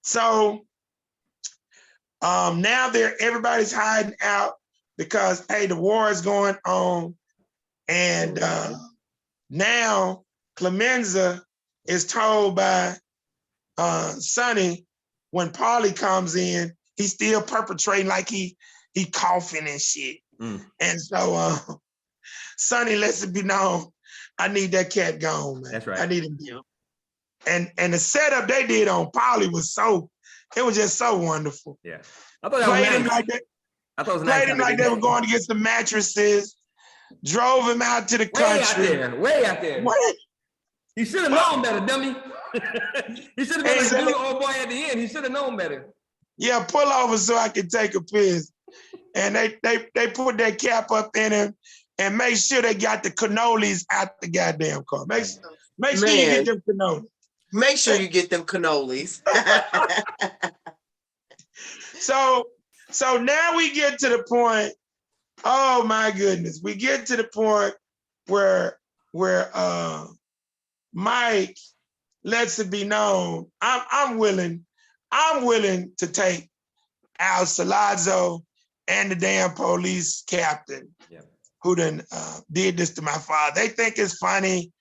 Speaker 2: So now everybody's hiding out because, hey, the war is going on. And now Clemenza is told by Sonny, when Paulie comes in, he's still perpetrating like he coughing and shit. And so Sonny lets it be known, I need that cat gone, man.
Speaker 1: That's right.
Speaker 2: I need him gone. And the setup they did on Paulie was just so wonderful.
Speaker 1: Yeah. I thought that was nice.
Speaker 2: Like that.
Speaker 1: I thought it was
Speaker 2: played
Speaker 1: nice
Speaker 2: him like they were going to get some mattresses, drove him out to the country.
Speaker 1: Way out there.
Speaker 2: What?
Speaker 1: You should have known better, dummy. He should have been like the old boy at the end. He should have known better.
Speaker 2: Yeah, pull over so I can take a piss. And they put that cap up in him and make sure they got the cannolis out the goddamn car. Make sure you get them cannolis.
Speaker 3: Make sure you get them cannolis.
Speaker 2: So now we get to the point, oh my goodness, we get to the point where Mike lets it be known, I'm willing to take Al Sollozzo and the damn police captain who done did this to my father. They think it's funny,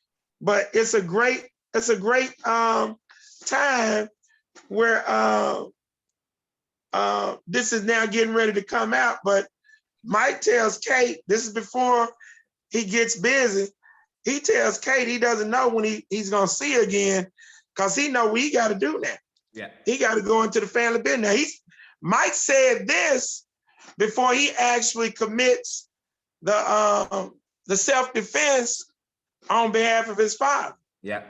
Speaker 2: but it's a great time where this is now getting ready to come out. But Mike tells Kate, this is before he gets busy, he tells Kate he doesn't know when he's gonna see her again, because he know what he gotta do now.
Speaker 1: Yeah.
Speaker 2: He gotta go into the family business. Now Mike said this before he actually commits the self-defense on behalf of his father.
Speaker 1: Yeah.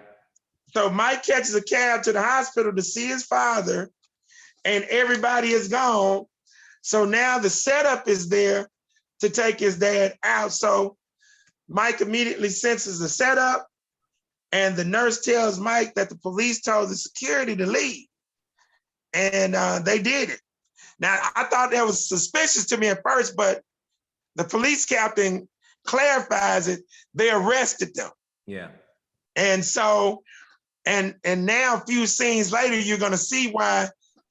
Speaker 2: So Mike catches a cab to the hospital to see his father, and everybody is gone. So now the setup is there to take his dad out. So Mike immediately senses the setup, and the nurse tells Mike that the police told the security to leave. And they did it. Now, I thought that was suspicious to me at first, but the police captain clarifies it. They arrested them.
Speaker 1: Yeah.
Speaker 2: And so, and now a few scenes later, you're gonna see why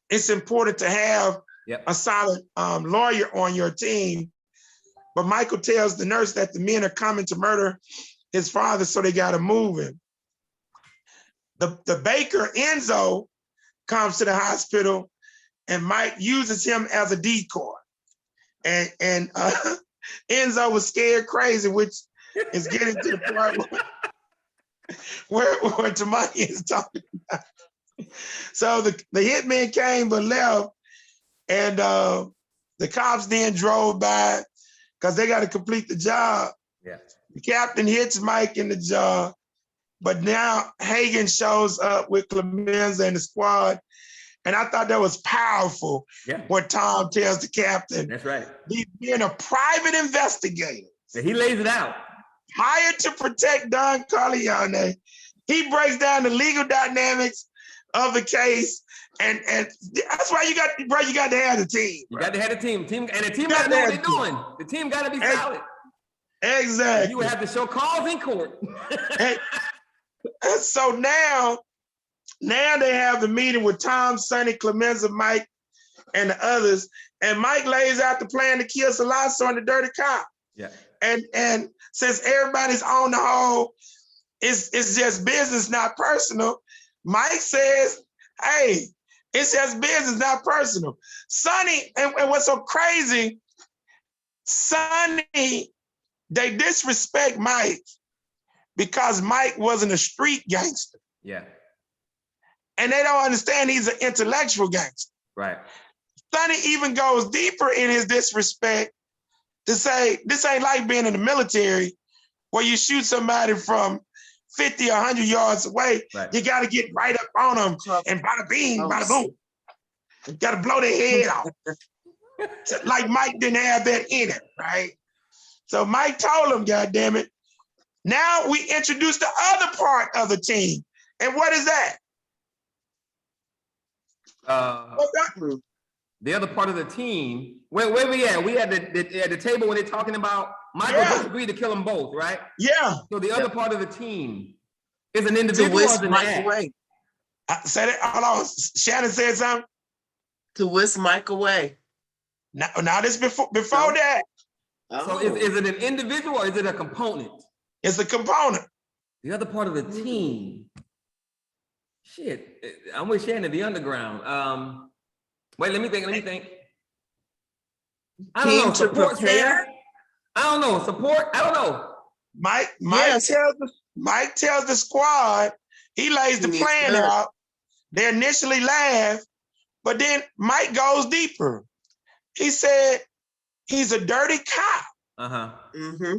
Speaker 2: it's important to have a solid lawyer on your team. But Michael tells the nurse that the men are coming to murder his father, so they gotta move him. The baker, Enzo, comes to the hospital, and Mike uses him as a decoy. And Enzo was scared crazy, which is getting to the point where Tamaki is talking about. So the hitman came but left, and the cops then drove by because they got to complete the job.
Speaker 1: Yeah.
Speaker 2: The captain hits Mike in the jaw, but now Hagen shows up with Clemenza and the squad, And I thought that was powerful when Tom tells the captain,
Speaker 1: that's right.
Speaker 2: He's being a private investigator.
Speaker 1: So he lays it out.
Speaker 2: Hired to protect Don Corleone. He breaks down the legal dynamics of the case. And that's why you got to have the team.
Speaker 1: You got to have the team. And the team got to know what they're doing. The team got to be solid.
Speaker 2: Exactly.
Speaker 1: You would have to show cause in court.
Speaker 2: and so now they have the meeting with Tom, Sonny, Clemenza, Mike, and the others. And Mike lays out the plan to kill Salasso and the dirty cop.
Speaker 1: Yeah.
Speaker 2: And since everybody's on the whole, it's just business, not personal. Mike says, hey, it's just business, not personal. Sonny, and what's so crazy, Sonny, they disrespect Mike because Mike wasn't a street gangster.
Speaker 1: Yeah.
Speaker 2: And they don't understand he's an intellectual gangster.
Speaker 1: Right.
Speaker 2: Sonny even goes deeper in his disrespect to say, this ain't like being in the military where you shoot somebody from 50 or 100 yards away. Right. You got to get right up on them and bada bing, bada boom. You got to blow their head off. Like Mike didn't have that in it, right? So Mike told him, God damn it. Now we introduce the other part of the team. And what is that?
Speaker 1: The other part of the team, where we at? We at the table when they're talking about Michael just agreed to kill them both, right?
Speaker 2: Yeah.
Speaker 1: So the other part of the team is an individual.
Speaker 3: To whisk Mike away.
Speaker 2: Said it. Hold on. Shannon said something.
Speaker 3: To whisk Mike away.
Speaker 2: Now this before that.
Speaker 1: So is it an individual or is it a component?
Speaker 2: It's a component.
Speaker 1: The other part of the team. Shit, I'm with Shannon, the underground. Wait, let me think. I don't know, support staff? I don't know, support? I don't know.
Speaker 2: Mike tells the squad, he lays the plan out. They initially laugh, but then Mike goes deeper. He said, he's a dirty cop.
Speaker 1: Uh-huh.
Speaker 3: Mm-hmm.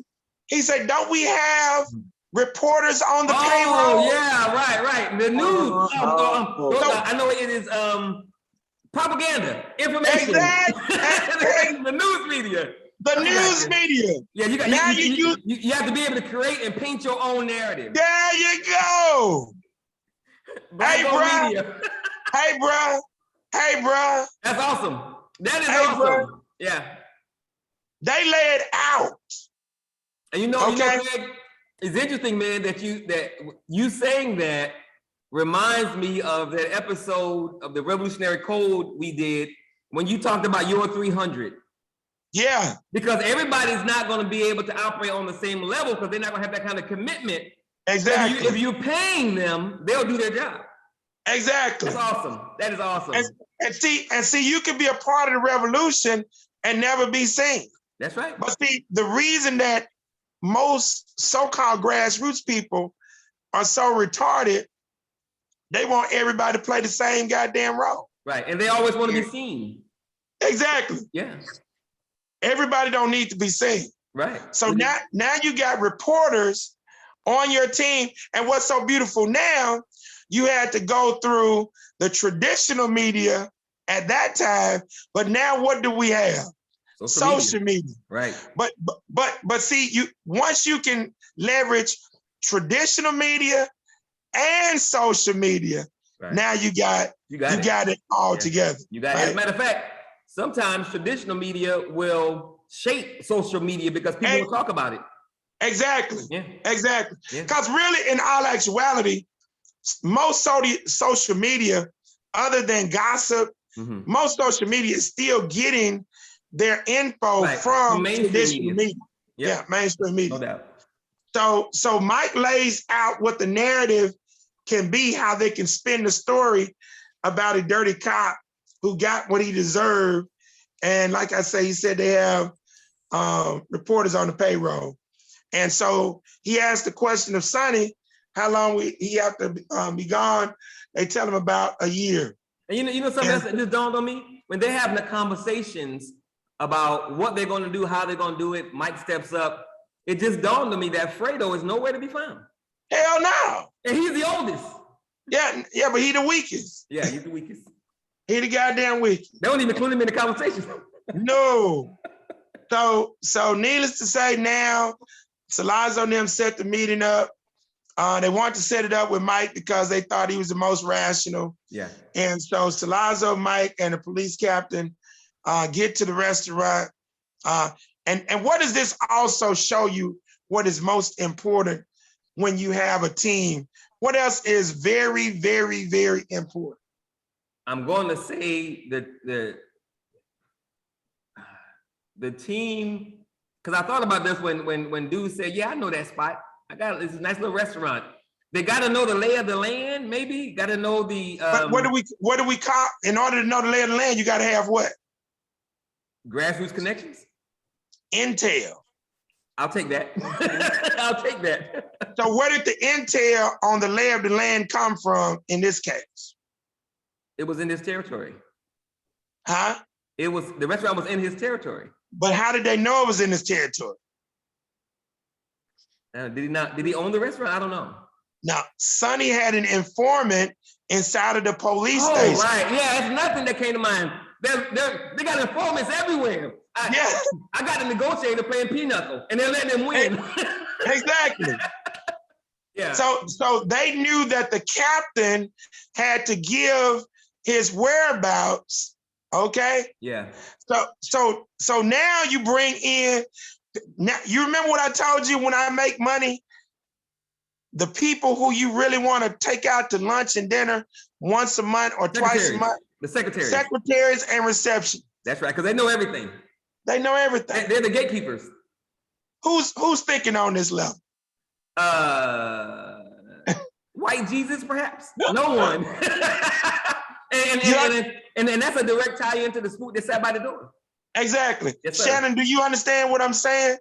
Speaker 2: He said, don't we have reporters on the payroll?
Speaker 1: Oh, yeah, right. The news. I know it is propaganda, information.
Speaker 2: Exactly.
Speaker 1: The news media.
Speaker 2: The news media.
Speaker 1: Yeah, you have to be able to create and paint your own narrative.
Speaker 2: There you go. Hey, bro. That's
Speaker 1: awesome. That is awesome. Bro. Yeah.
Speaker 2: They lay it out.
Speaker 1: And you know, Greg, it's interesting, man, that you saying that reminds me of that episode of the Revolutionary Code we did when you talked about your 300.
Speaker 2: Yeah. Because
Speaker 1: everybody's not going to be able to operate on the same level because they're not going to have that kind of commitment.
Speaker 2: Exactly.
Speaker 1: If you're paying them, they'll do their job.
Speaker 2: Exactly.
Speaker 1: That's awesome. That is awesome.
Speaker 2: And see, you can be a part of the revolution and never be seen.
Speaker 1: That's right.
Speaker 2: But see, the reason that most so-called grassroots people are so retarded, they want everybody to play the same goddamn role.
Speaker 1: Right, and they always want to be seen.
Speaker 2: Exactly.
Speaker 1: Yeah.
Speaker 2: Everybody don't need to be seen.
Speaker 1: Right.
Speaker 2: So now you got reporters on your team, and what's so beautiful now, you had to go through the traditional media at that time, but now what do we have? Social media.
Speaker 1: Right.
Speaker 2: But see, once you can leverage traditional media and social media, now you got it all together.
Speaker 1: You got it. As a matter of fact, sometimes traditional media will shape social media because people will talk about it.
Speaker 2: Exactly.
Speaker 1: Yeah.
Speaker 2: Exactly. Because really, in all actuality, most social media, other than gossip, most social media is still getting their info from traditional media. Yeah, mainstream media.
Speaker 1: No doubt.
Speaker 2: So Mike lays out what the narrative can be, how they can spin the story about a dirty cop who got what he deserved. And like I say, he said they have reporters on the payroll. And so he asked the question of Sonny, how long he have to be gone? They tell him about a year.
Speaker 1: And you know something else that just dawned on me? When they're having the conversations about what they're going to do, how they're going to do it, Mike steps up. It just dawned on me that Fredo is nowhere to be found.
Speaker 2: Hell no.
Speaker 1: And he's the oldest.
Speaker 2: Yeah, but he's the weakest.
Speaker 1: Yeah, he's the weakest.
Speaker 2: He the goddamn wicked.
Speaker 1: They don't even include him in the conversation.
Speaker 2: No. So needless to say, now Salazzo and them set the meeting up. They wanted to set it up with Mike because they thought he was the most rational.
Speaker 1: Yeah.
Speaker 2: And so Salazzo, Mike, and the police captain get to the restaurant. And what does this also show you? What is most important when you have a team? What else is very, very, very important?
Speaker 1: I'm going to say that the team, because I thought about this when dude said, "Yeah, I know that spot. It's a nice little restaurant." They got to know the lay of the land, maybe. Got to know the.
Speaker 2: But what do we call? In order to know the lay of the land, you got to have what?
Speaker 1: Grassroots connections.
Speaker 2: Intel.
Speaker 1: I'll take that. I'll take that.
Speaker 2: So where did the intel on the lay of the land come from in this case?
Speaker 1: It was in his territory.
Speaker 2: Huh?
Speaker 1: The restaurant was in his territory.
Speaker 2: But how did they know it was in his territory?
Speaker 1: Did he own the restaurant? I don't know.
Speaker 2: Now, Sonny had an informant inside of the police
Speaker 1: Oh,
Speaker 2: station.
Speaker 1: right. Yeah, it's nothing that came to mind. They got informants everywhere. I got a negotiator playing pinochle, and they're letting him win.
Speaker 2: Exactly.
Speaker 1: Yeah.
Speaker 2: So they knew that the captain had to give his whereabouts. Okay.
Speaker 1: Yeah.
Speaker 2: So now you bring in. Now you remember what I told you when I make money. The people who you really want to take out to lunch and dinner once a month or twice a month.
Speaker 1: The secretaries.
Speaker 2: Secretaries and reception.
Speaker 1: That's right, because they know everything.
Speaker 2: They know everything.
Speaker 1: They're the gatekeepers.
Speaker 2: Who's thinking on this level?
Speaker 1: White Jesus, perhaps? No one. and that's a direct tie into the spook that sat by the door.
Speaker 2: Exactly.
Speaker 1: Yes,
Speaker 2: Shannon, do you understand what I'm saying?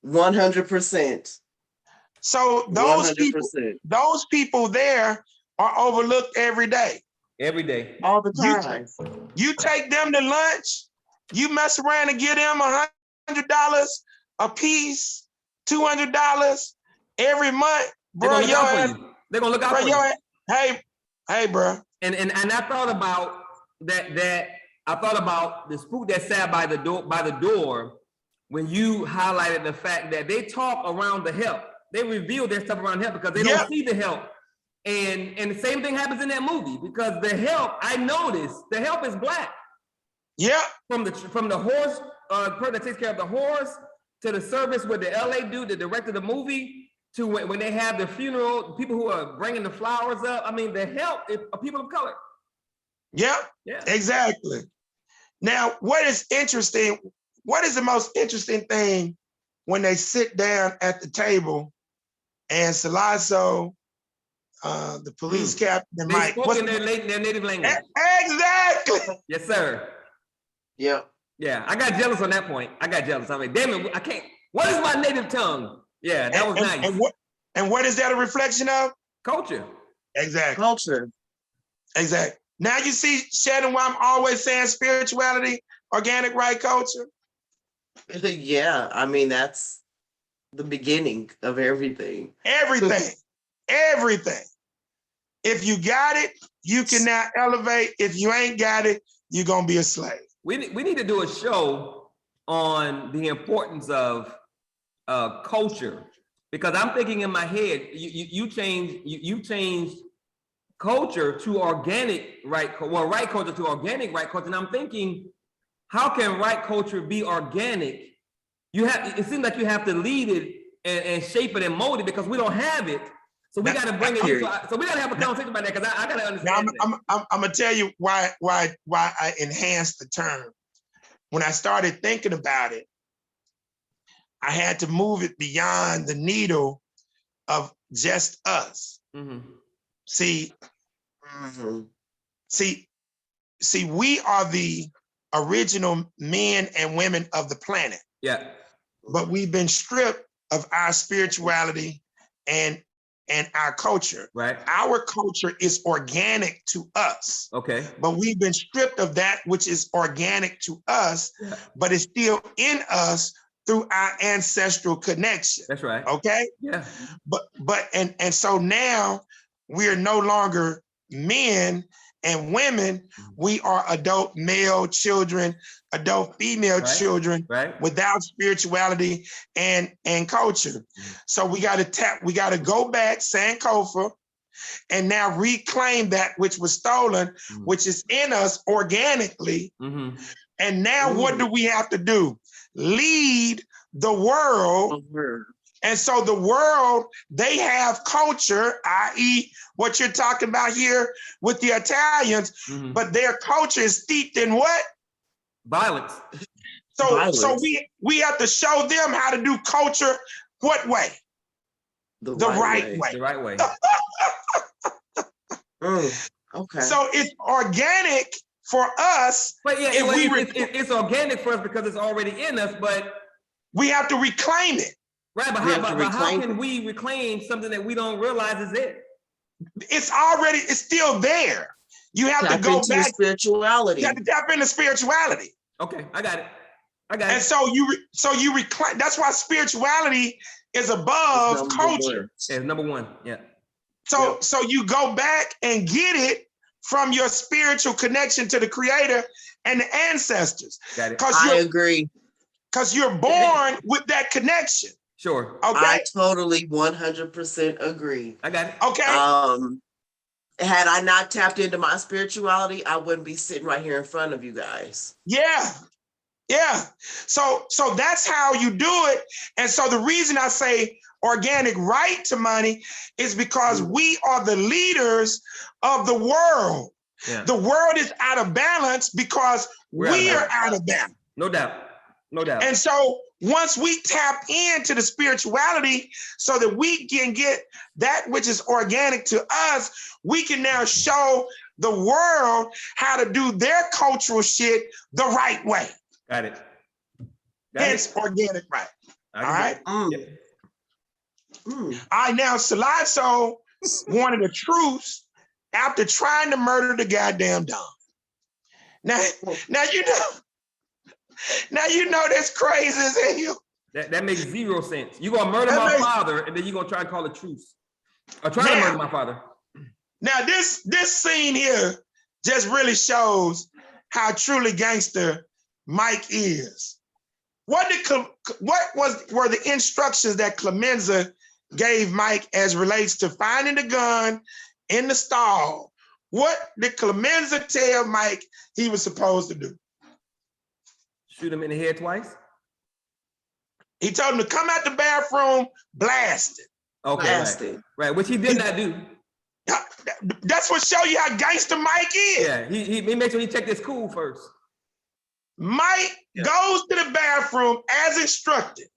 Speaker 3: 100%.
Speaker 2: So those people there are overlooked every day.
Speaker 1: Every day.
Speaker 3: All the time.
Speaker 2: You take them to lunch, you mess around and give them $100 a piece, $200 every month, bro.
Speaker 1: They're gonna look out for you.
Speaker 2: Hey, bro.
Speaker 1: And I thought about that. I thought about the spook that sat by the door when you highlighted the fact that they talk around the help. They reveal their stuff around help because they don't see the help. And the same thing happens in that movie because the help, I noticed, the help is black.
Speaker 2: Yeah.
Speaker 1: From the horse, person that takes care of the horse, to the service with the LA dude that directed the movie, to when they have the funeral, people who are bringing the flowers up. I mean, the help are people of color.
Speaker 2: Yeah, exactly. Now, what is interesting? What is the most interesting thing when they sit down at the table and Salazzo, the police captain, and Mike,
Speaker 1: spoke in their native language.
Speaker 2: Exactly.
Speaker 1: Yes, sir.
Speaker 3: Yeah.
Speaker 1: Yeah, I got jealous on that point. I got jealous. I mean, damn it, I can't. What is my native tongue? Yeah, that was nice.
Speaker 2: And what is that a reflection of?
Speaker 1: Culture.
Speaker 2: Exactly.
Speaker 3: Culture.
Speaker 2: Exactly. Now you see, Shannon, why I'm always saying spirituality, organic right culture.
Speaker 3: Yeah, I mean, that's the beginning of everything.
Speaker 2: Everything. If you got it, you can now elevate. If you ain't got it, you're gonna be a slave.
Speaker 1: We need to do a show on the importance of culture, because I'm thinking in my head, you changed culture to organic right culture to organic right culture, and I'm thinking, how can right culture be organic? It seems like you have to lead it and shape it and mold it because we don't have it. So we got to bring it in. So we got to have a conversation about that because I got to understand.
Speaker 2: Now, I'm gonna tell you why I enhanced the term. When I started thinking about it, I had to move it beyond the needle of just us.
Speaker 1: Mm-hmm.
Speaker 2: See, we are the original men and women of the planet.
Speaker 1: Yeah.
Speaker 2: But we've been stripped of our spirituality and our culture.
Speaker 1: Right.
Speaker 2: Our culture is organic to us.
Speaker 1: Okay.
Speaker 2: But we've been stripped of that which is organic to us, but it's still in us through our ancestral connection.
Speaker 1: That's right.
Speaker 2: Okay?
Speaker 1: Yeah.
Speaker 2: But so now we're no longer men and women, we are adult male children, adult female children without spirituality and culture. So we got to go back, Sankofa, and now reclaim that which was stolen, which is in us organically. And now what do we have to do? Lead the world. And so the world, they have culture, i.e. what you're talking about here with the Italians, but their culture is steeped in what?
Speaker 1: Violence.
Speaker 2: So we have to show them how to do culture what way? The right way.
Speaker 1: The right way.
Speaker 3: Okay.
Speaker 2: So it's organic for us.
Speaker 1: But yeah, it's organic for us because it's already in us, but
Speaker 2: we have to reclaim it.
Speaker 1: Right, but how can we reclaim something that we don't realize is there?
Speaker 2: It's still there. You have to go back.
Speaker 3: Spirituality.
Speaker 2: You have to tap into spirituality.
Speaker 1: Okay, I got it.
Speaker 2: And so you reclaim. That's why spirituality is above culture.
Speaker 1: Yeah, number one. Yeah.
Speaker 2: So you go back and get it from your spiritual connection to the Creator and the ancestors.
Speaker 1: Got it.
Speaker 3: I agree.
Speaker 2: Because you're born with that connection.
Speaker 1: Sure.
Speaker 2: Okay.
Speaker 3: I totally 100% agree.
Speaker 1: I got it.
Speaker 2: Okay.
Speaker 3: Had I not tapped into my spirituality, I wouldn't be sitting right here in front of you guys.
Speaker 2: Yeah. So that's how you do it. And so the reason I say organic right to money is because we are the leaders of the world. Yeah. The world is out of balance because we are out of balance.
Speaker 1: No doubt.
Speaker 2: And so once we tap into the spirituality so that we can get that which is organic to us, we can now show the world how to do their cultural shit the right way.
Speaker 1: Got it.
Speaker 2: Hence organic right. All right. All right, now Salazzo wanted a truce after trying to murder the goddamn dog. Now you know that's crazy as hell.
Speaker 1: That makes zero sense. You're gonna murder my father, and then you're gonna try to call a truce. Or try to murder my father.
Speaker 2: Now this scene here just really shows how truly gangster Mike is. What were the instructions that Clemenza gave Mike as relates to finding the gun in the stall? What did Clemenza tell Mike he was supposed to do?
Speaker 1: Shoot him in the head twice?
Speaker 2: He told him to come out the bathroom blasted.
Speaker 1: Okay, right, which he did not do.
Speaker 2: That's what show you how gangster Mike is.
Speaker 1: Yeah, he makes sure he checked his cool first.
Speaker 2: Mike goes to the bathroom as instructed.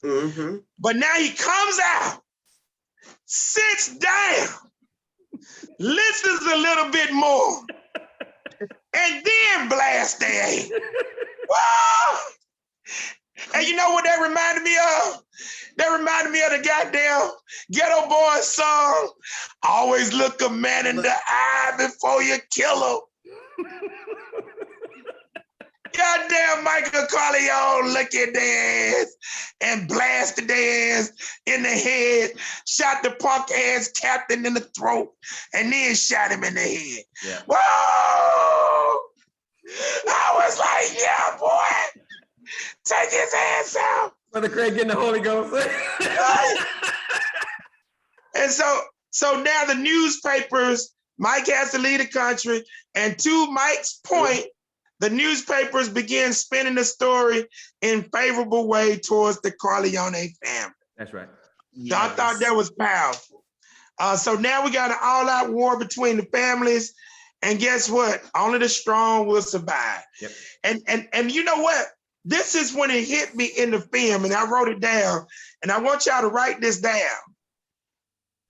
Speaker 2: But now he comes out, sits down, listens a little bit more, and then blasts their ass. Whoa! And you know what that reminded me of? That reminded me of the goddamn Ghetto Boys song. Always look a man in the eye before you kill him. Goddamn Michael Corleone look at their ass and blasted their ass in the head, shot the punk ass captain in the throat, and then shot him in the head. Yeah. Whoa! I was like, yeah, boy, take his ass out.
Speaker 1: Brother Craig getting the Holy Ghost.
Speaker 2: And so now the newspapers, Mike has to leave the country, and to Mike's point, the newspapers begin spinning the story in favorable way towards the Corleone family.
Speaker 1: That's right.
Speaker 2: So I thought that was powerful. So now we got an all-out war between the families, and guess what? Only the strong will survive.
Speaker 1: Yep.
Speaker 2: And you know what? This is when it hit me in the film, and I wrote it down, and I want y'all to write this down.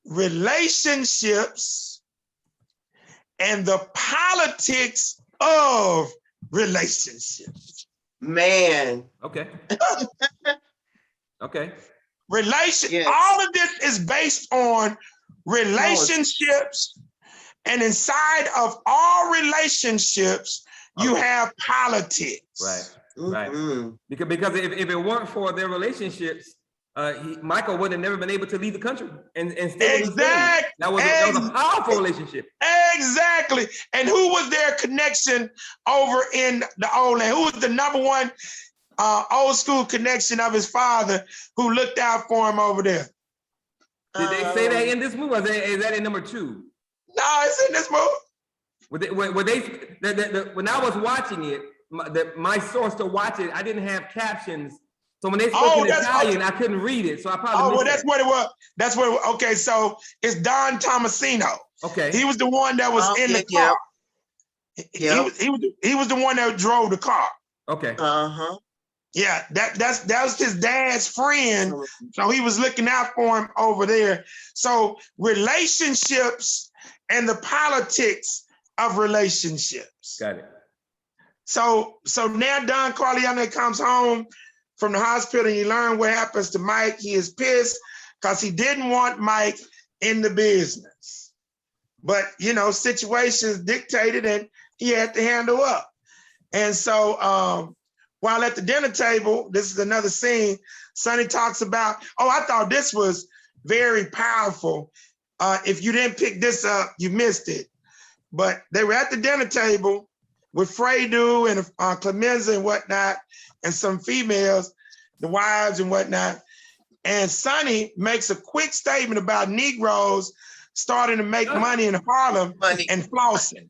Speaker 2: Relationships and the politics of relationships.
Speaker 3: Man.
Speaker 1: Okay. Okay.
Speaker 2: All of this is based on relationships, and inside of all relationships, you have politics.
Speaker 1: Right. Right. Because if it weren't for their relationships, Michael would have never been able to leave the country and stay with his family.
Speaker 2: Exactly.
Speaker 1: That was a powerful relationship.
Speaker 2: Exactly. And who was their connection over in the old land? Who was the number one old school connection of his father who looked out for him over there?
Speaker 1: Did they say that in this movie? Or is that in number 2?
Speaker 2: No, it's in this movie.
Speaker 1: When I was watching it, my source to watch it, I didn't have captions. So when they spoke in Italian, I couldn't read it. So I probably missed
Speaker 2: that's what it was. That's what it was. Okay, so it's Don Tomasino.
Speaker 1: Okay.
Speaker 2: He was the one that was in the car.
Speaker 3: Yeah.
Speaker 2: He was the one that drove the car.
Speaker 1: Okay.
Speaker 3: Uh-huh.
Speaker 2: Yeah, that was his dad's friend. So he was looking out for him over there. So relationships and the politics of relationships.
Speaker 1: Got it.
Speaker 2: So now Don Corleone comes home from the hospital and you learn what happens to Mike. He is pissed because he didn't want Mike in the business. But, situations dictated and he had to handle up. And so while at the dinner table, this is another scene, Sonny talks about, I thought this was very powerful. If you didn't pick this up, you missed it. But they were at the dinner table with Fredo and Clemenza and whatnot, and some females, the wives and whatnot. And Sonny makes a quick statement about Negroes starting to make money in Harlem and flossing.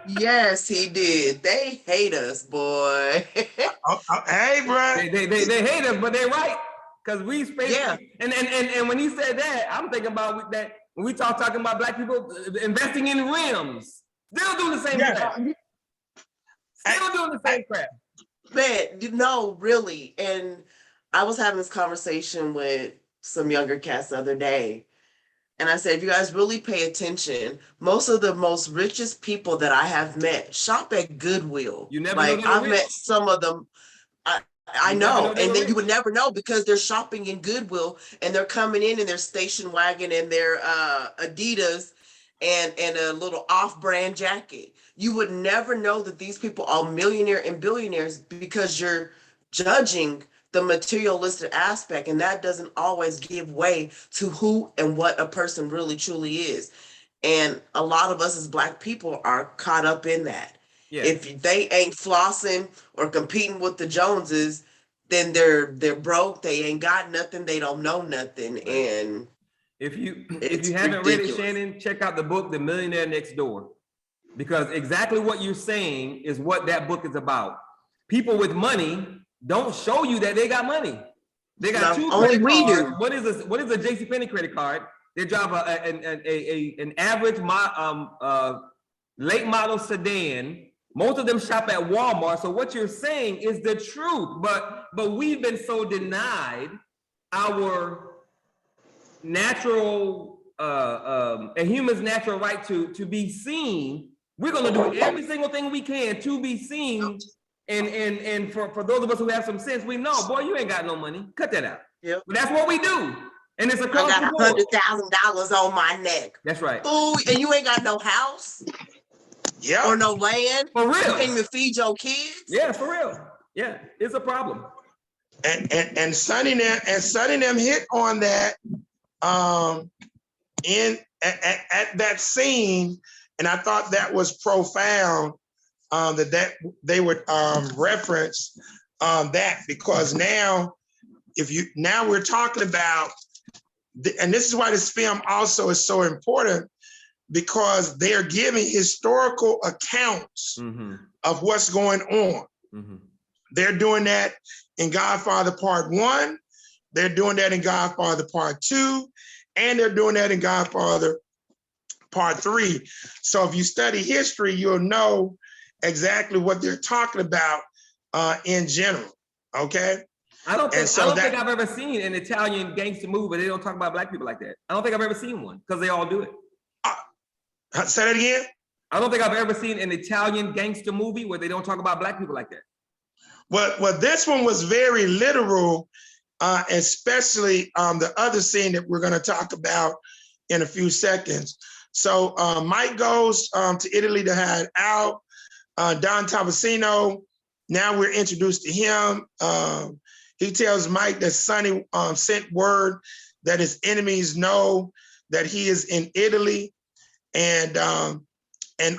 Speaker 3: Yes, he did. They hate us, boy.
Speaker 2: Hey, bro.
Speaker 1: They hate us, but they're right. Because we space.
Speaker 3: Yeah.
Speaker 1: And when he said that, I'm thinking about that when we talking about black people investing in rims. Still doing the same crap. Still doing the same crap.
Speaker 3: Man, really. And I was having this conversation with some younger cats the other day. And I said, if you guys really pay attention, most of the most richest people that I have met shop at Goodwill.
Speaker 1: You never know
Speaker 3: I've met some of them. I know. And then you would never know because they're shopping in Goodwill and they're coming in their station wagon and their Adidas and a little off-brand jacket. You would never know that these people are millionaire and billionaires because you're judging the materialistic aspect, and that doesn't always give way to who and what a person really truly is. And a lot of us as Black people are caught up in that. Yeah. If they ain't flossing or competing with the Joneses, then they're broke. They ain't got nothing. They don't know nothing. And
Speaker 1: if you haven't read it, Shannon, check out the book, The Millionaire Next Door, because exactly what you're saying is what that book is about. People with money don't show you that they got money. They got two credit cards. What is a JCPenney credit card? They drive an average late model sedan. Most of them shop at Walmart. So what you're saying is the truth, but we've been so denied our natural a human's natural right to be seen. We're gonna do every single thing we can to be seen. And for those of us who have some sense, we know, boy, you ain't got no money. Cut that out. Yep. But that's what we do. And it's across the board.
Speaker 3: I got $100,000 on my neck.
Speaker 1: That's right.
Speaker 3: Ooh, and you ain't got no house.
Speaker 2: Yeah.
Speaker 3: Or no land.
Speaker 1: For real.
Speaker 3: You can't even feed your kids.
Speaker 1: Yeah, for real. Yeah, it's a problem.
Speaker 2: And Sonny and them hit on that at that scene, and I thought that was profound. That they would reference that, because now we're talking about, and this is why this film also is so important, because they're giving historical accounts of what's going on. Mm-hmm. They're doing that in Godfather Part 1, they're doing that in Godfather Part 2, and they're doing that in Godfather Part 3. So if you study history, you'll know exactly what they're talking about in general. Okay. I don't
Speaker 1: think I've ever seen an Italian gangster movie where they don't talk about Black people like that. I don't think I've ever seen one, because they all do it.
Speaker 2: Say that again.
Speaker 1: I don't think I've ever seen an Italian gangster movie where they don't talk about Black people like that.
Speaker 2: Well, this one was very literal, especially the other scene that we're going to talk about in a few seconds. So Mike goes to Italy to hide out. Don Tomasino, now we're introduced to him. he tells Mike that Sonny sent word that his enemies know that he is in Italy. And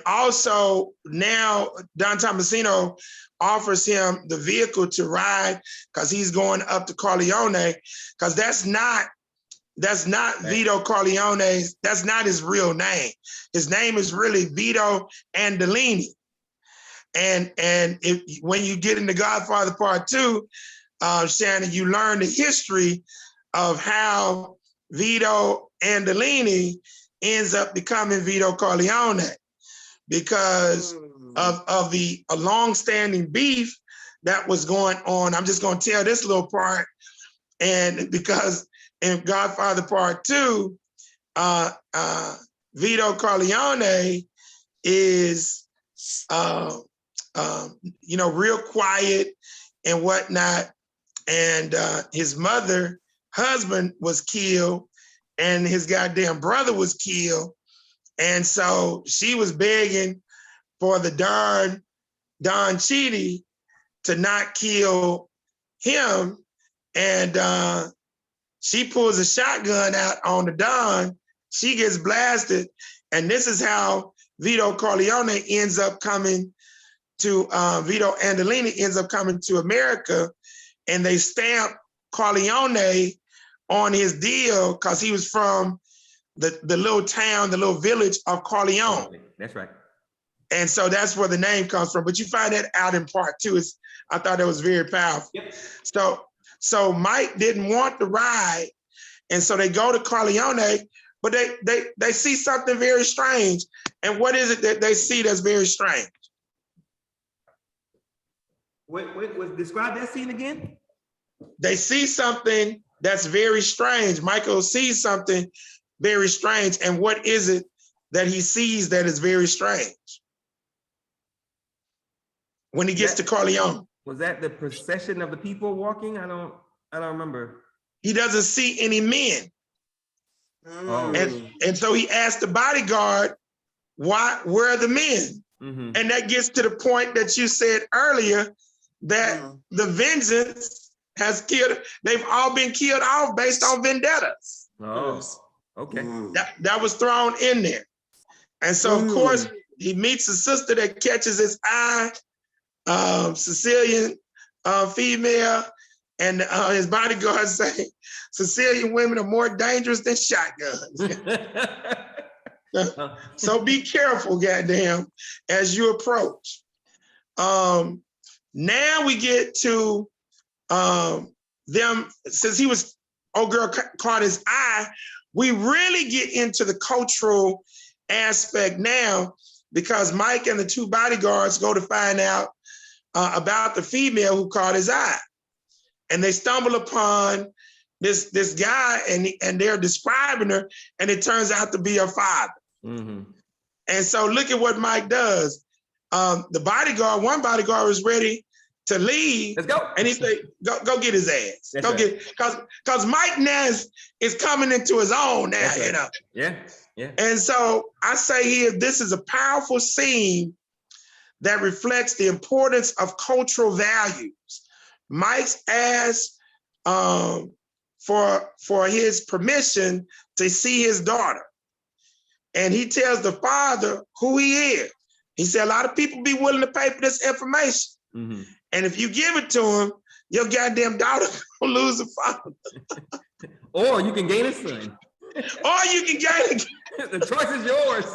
Speaker 2: also now Don Tomasino offers him the vehicle to ride because he's going up to Corleone, because that's not Vito Corleone's, that's not his real name. His name is really Vito Andolini. And when you get into Godfather Part Two, Shannon, you learn the history of how Vito Andolini ends up becoming Vito Corleone because of the long-standing beef that was going on. I'm just going to tell this little part, and because in Godfather Part Two, Vito Corleone is, real quiet and whatnot, and his husband was killed, and his goddamn brother was killed, and so she was begging for the Don Cheadle to not kill him, and she pulls a shotgun out on the Don. She gets blasted, and this is how Vito Corleone ends up coming to, Vito Andolini ends up coming to America, and they stamp Corleone on his deal because he was from the little town, the little village of Corleone.
Speaker 1: That's right.
Speaker 2: And so that's where the name comes from. But you find that out in Part Two. I thought that was very powerful.
Speaker 1: Yep.
Speaker 2: So Mike didn't want the ride, and so they go to Corleone, but they see something very strange. And what is it that they see that's very strange?
Speaker 1: Wait, describe that scene again.
Speaker 2: They see something that's very strange. Michael sees something very strange. And what is it that he sees that is very strange? When he gets to Corleone.
Speaker 1: Was that the procession of the people walking? I don't remember.
Speaker 2: He doesn't see any men.
Speaker 1: Oh.
Speaker 2: And so he asked the bodyguard, where are the men?
Speaker 1: Mm-hmm.
Speaker 2: And that gets to the point that you said earlier, that the vengeance has killed, they've all been killed off based on vendettas.
Speaker 1: Oh, okay.
Speaker 2: That was thrown in there. And so, of course, he meets a sister that catches his eye, Sicilian female, and his bodyguard say, Sicilian women are more dangerous than shotguns. So be careful, goddamn, as you approach. Now we get to them, since old girl caught his eye, we really get into the cultural aspect now, because Mike and the two bodyguards go to find out about the female who caught his eye. And they stumble upon this guy, and they're describing her, and it turns out to be her father.
Speaker 1: Mm-hmm.
Speaker 2: And so look at what Mike does. The bodyguard, one bodyguard was ready to leave.
Speaker 1: Let's go.
Speaker 2: And he said, go get his ass.
Speaker 1: That's
Speaker 2: go
Speaker 1: right.
Speaker 2: get, because Mike Ness is coming into his own now,
Speaker 1: That's right.
Speaker 2: you know.
Speaker 1: Yeah.
Speaker 2: And so I say here, this is a powerful scene that reflects the importance of cultural values. Mike's asked for his permission to see his daughter. And he tells the father who he is. He said, a lot of people be willing to pay for this information.
Speaker 1: Mm-hmm.
Speaker 2: And if you give it to him, your goddamn daughter will lose a father.
Speaker 1: Or you can gain a son.
Speaker 2: Or you can gain it.
Speaker 1: The choice is yours.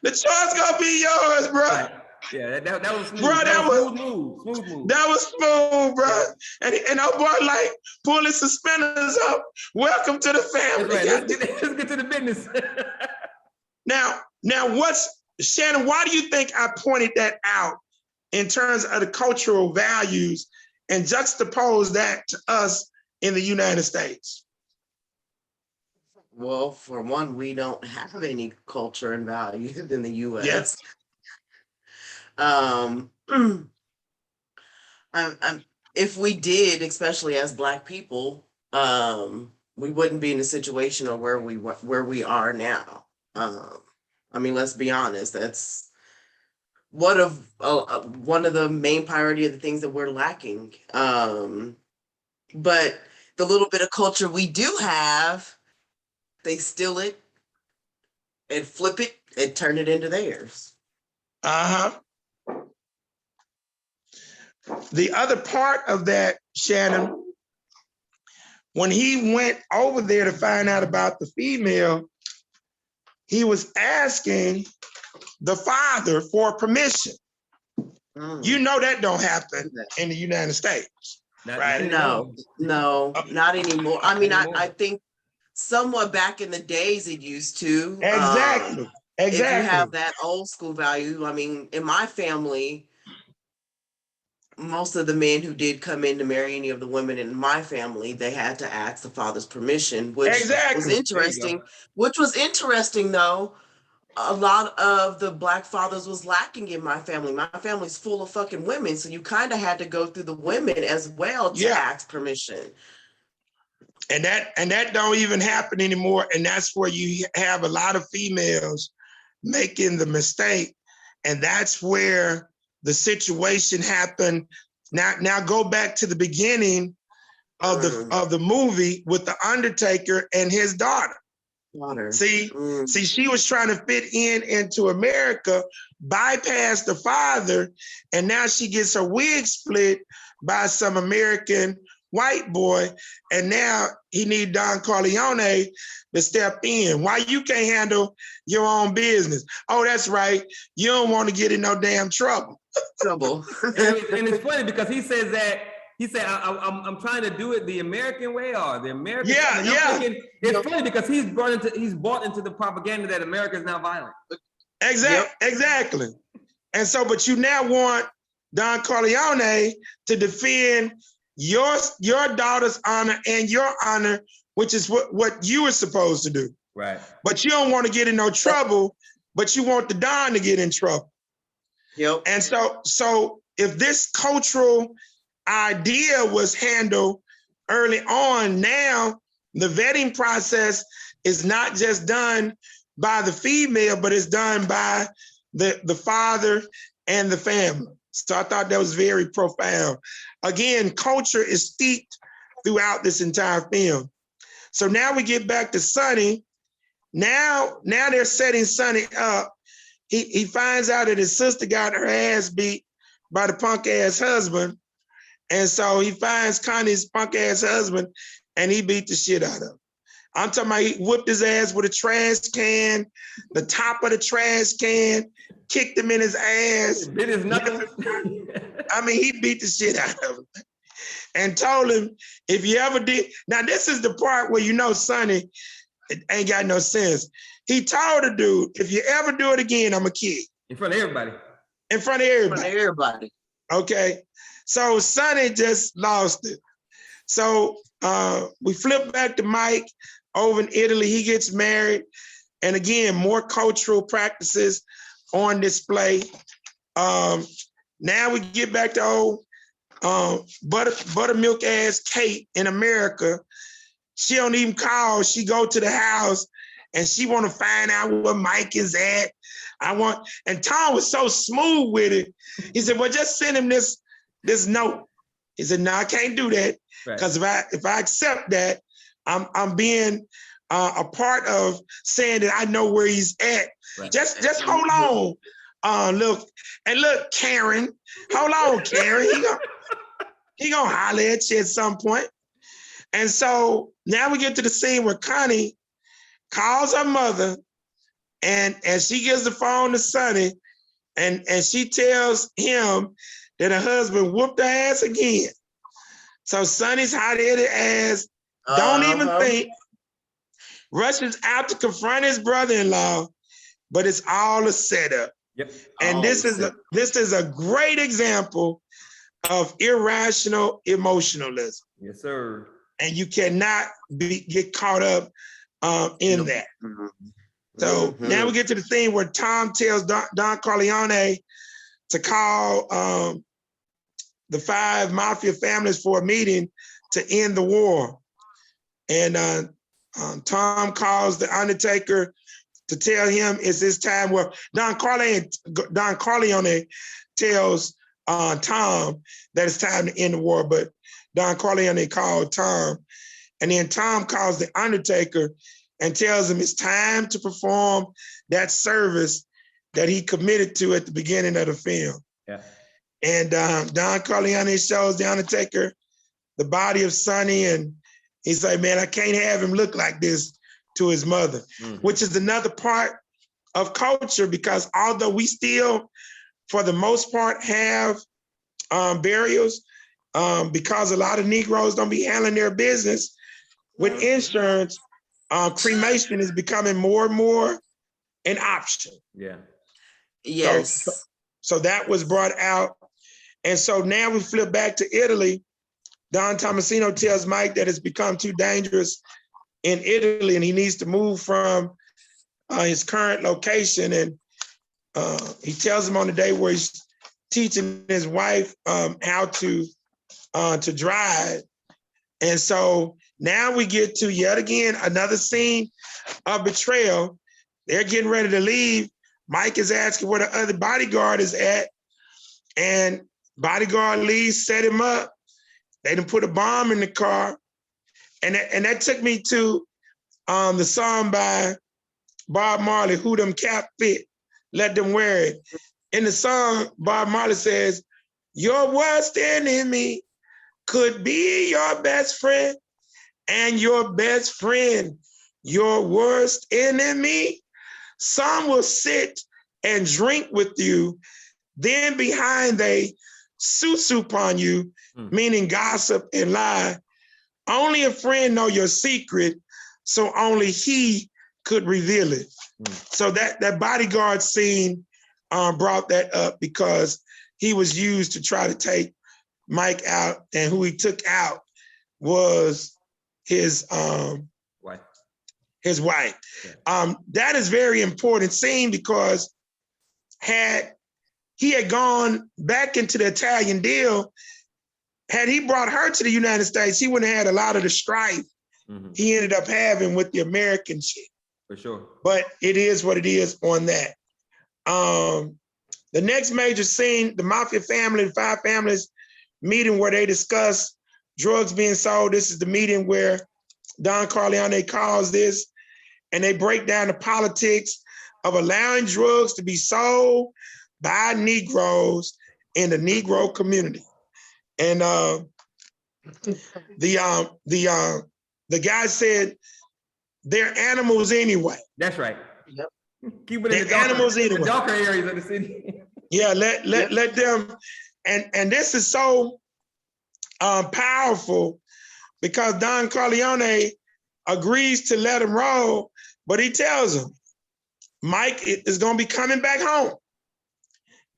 Speaker 2: The choice gonna be yours, bro.
Speaker 1: Right. Yeah, that was smooth.
Speaker 2: Bro,
Speaker 1: that was smooth move.
Speaker 2: That was smooth, bro. And our boy like pulling suspenders up. Welcome to the family.
Speaker 1: Right. Let's get to the business.
Speaker 2: Now, Shannon, why do you think I pointed that out in terms of the cultural values and juxtapose that to us in the United States?
Speaker 3: Well, for one, we don't have any culture and values in the U.S.
Speaker 2: Yes.
Speaker 3: If we did, especially as Black people, we wouldn't be in a situation of where we are now. I mean, let's be honest. That's one of the main priority of the things that we're lacking But the little bit of culture we do have, they steal it and flip it and turn it into theirs.
Speaker 2: Uh-huh. The other part of that, Shannon, when he went over there to find out about the female, he was asking the father for permission. You know that don't happen in the United States, right?
Speaker 3: No, not anymore. I mean, I think somewhat back in the days it used to.
Speaker 2: Exactly.
Speaker 3: If you have that old school value, I mean, in my family, most of the men who did come in to marry any of the women in my family, they had to ask the father's permission, which was interesting. Which was interesting, though. A lot of the Black fathers was lacking in my family. My family's full of fucking women, so you kind of had to go through the women as well to ask permission.
Speaker 2: And that don't even happen anymore. And that's where you have a lot of females making the mistake. And that's where the situation happened. Now go back to the beginning of the movie with the Undertaker and his daughter. See, she was trying to fit into America, bypass the father, and now she gets her wig split by some American white boy, and now he need Don Corleone to step in. Why you can't handle your own business? Oh, that's right. You don't want to get in no damn trouble.
Speaker 1: And it's funny because he says that. He said, I'm trying to do it the American way or the American. Thinking, it's funny because he's bought into the propaganda that America is now violent.
Speaker 2: Exactly. And so, but you now want Don Corleone to defend your daughter's honor and your honor, which is what you were supposed to do.
Speaker 1: Right.
Speaker 2: But you don't want to get in no trouble, but you want the Don to get in trouble.
Speaker 3: Yep.
Speaker 2: And so if this cultural idea was handled early on, now the vetting process is not just done by the female, but it's done by the father and the family. So I thought that was very profound. Again, culture is steeped throughout this entire film. So now we get back to Sonny. Now they're setting Sonny up. He finds out that his sister got her ass beat by the punk ass husband. And so he finds Connie's punk ass husband and he beat the shit out of him. I'm talking about he whipped his ass with a trash can, the top of the trash can, kicked him in his ass.
Speaker 1: Bit his knuckles.
Speaker 2: I mean, he beat the shit out of him and told him, if you ever did, now this is the part where you know Sonny ain't got no sense. He told the dude, if you ever do it again, I'm a kid.
Speaker 1: In front of everybody.
Speaker 2: In front of everybody. Okay. So Sonny just lost it. So we flip back to Mike over in Italy. He gets married. And again, more cultural practices on display. Now we get back to old buttermilk ass Kate in America. She don't even call. She go to the house and she want to find out where Mike is at. And Tom was so smooth with it. He said, well, just send him this note. He said, no, I can't do that. Because if I accept that, I'm being a part of saying that I know where he's at. Right. Just hold on. Look, Karen, hold on, Karen. He gonna holler at you at some point. And so now we get to the scene where Connie calls her mother and she gives the phone to Sonny and she tells him that her husband whooped her ass again. So Sonny's hot-headed ass, don't even think, rushes out to confront his brother-in-law, but it's all a setup.
Speaker 1: Yep.
Speaker 2: And this is a great example of irrational emotionalism.
Speaker 1: Yes, sir.
Speaker 2: And you cannot get caught up in that. So now we get to the thing where Tom tells Don Corleone to call the 5 mafia families for a meeting to end the war. And Tom calls the Undertaker to tell him it's his time. Well, Don Corleone tells Tom that it's time to end the war, but Don Corleone called Tom. And then Tom calls the Undertaker and tells him it's time to perform that service that he committed to at the beginning of the film.
Speaker 1: Yeah.
Speaker 2: And Don Corleone shows the Undertaker the body of Sonny, and he's like, man, I can't have him look like this to his mother, which is another part of culture, because although we still, for the most part, have burials, because a lot of Negroes don't be handling their business with insurance, cremation is becoming more and more an option.
Speaker 1: Yeah.
Speaker 3: Yes.
Speaker 2: So that was brought out. And so now we flip back to Italy. Don Tomasino tells Mike that it's become too dangerous in Italy and he needs to move from his current location. And he tells him on the day where he's teaching his wife how to drive. And so now we get to, yet again, another scene of betrayal. They're getting ready to leave. Mike is asking where the other bodyguard is at. And bodyguard leaves, set him up. They done put a bomb in the car. And that took me to the song by Bob Marley, Who Them Cap Fit, Let Them Wear It. In the song, Bob Marley says, your worst enemy could be your best friend, and your best friend, your worst enemy. Some will sit and drink with you, then behind they susu upon you, meaning gossip and lie. Only a friend know your secret, so only he could reveal it. So that bodyguard scene brought that up because he was used to try to take Mike out, and who he took out was his
Speaker 1: wife.
Speaker 2: His wife.
Speaker 1: Yeah.
Speaker 2: That is very important scene because he had gone back into the Italian deal, had he brought her to the United States, he wouldn't have had a lot of the strife he ended up having with the American chick.
Speaker 1: For sure.
Speaker 2: But it is what it is on that. The next major scene, the Mafia family, the 5 families meeting where they discuss drugs being sold. This is the meeting where Don Corleone calls this, and they break down the politics of allowing drugs to be sold by Negroes in the Negro community. And the guy said, they're animals anyway.
Speaker 1: That's right.
Speaker 3: Yep.
Speaker 1: Keep it in the
Speaker 2: animals
Speaker 1: darker,
Speaker 2: anyway.
Speaker 1: the darker areas of the city.
Speaker 2: Yeah, let them, and this is so powerful because Don Corleone agrees to let him roll, but he tells him, Mike is gonna be coming back home.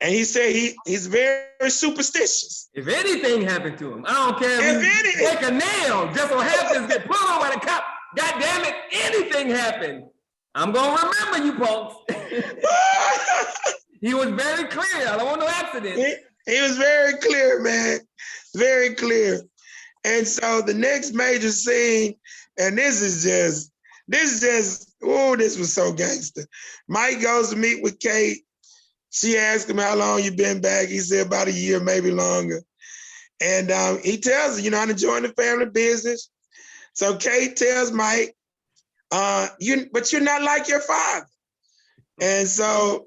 Speaker 2: And he said he's very superstitious.
Speaker 1: If anything happened to him, I don't care if
Speaker 2: If
Speaker 1: you break a nail, just so happens get put on by the cop. God damn it, anything happened, I'm gonna remember you, punks. He was very clear. I don't want no accident.
Speaker 2: He was very clear, man. Very clear. And so the next major scene, and this was so gangster. Mike goes to meet with Kate. She asked him how long you been back. He said about a year, maybe longer. And he tells her, I'm enjoying the family business. So Kate tells Mike, but you're not like your father. And so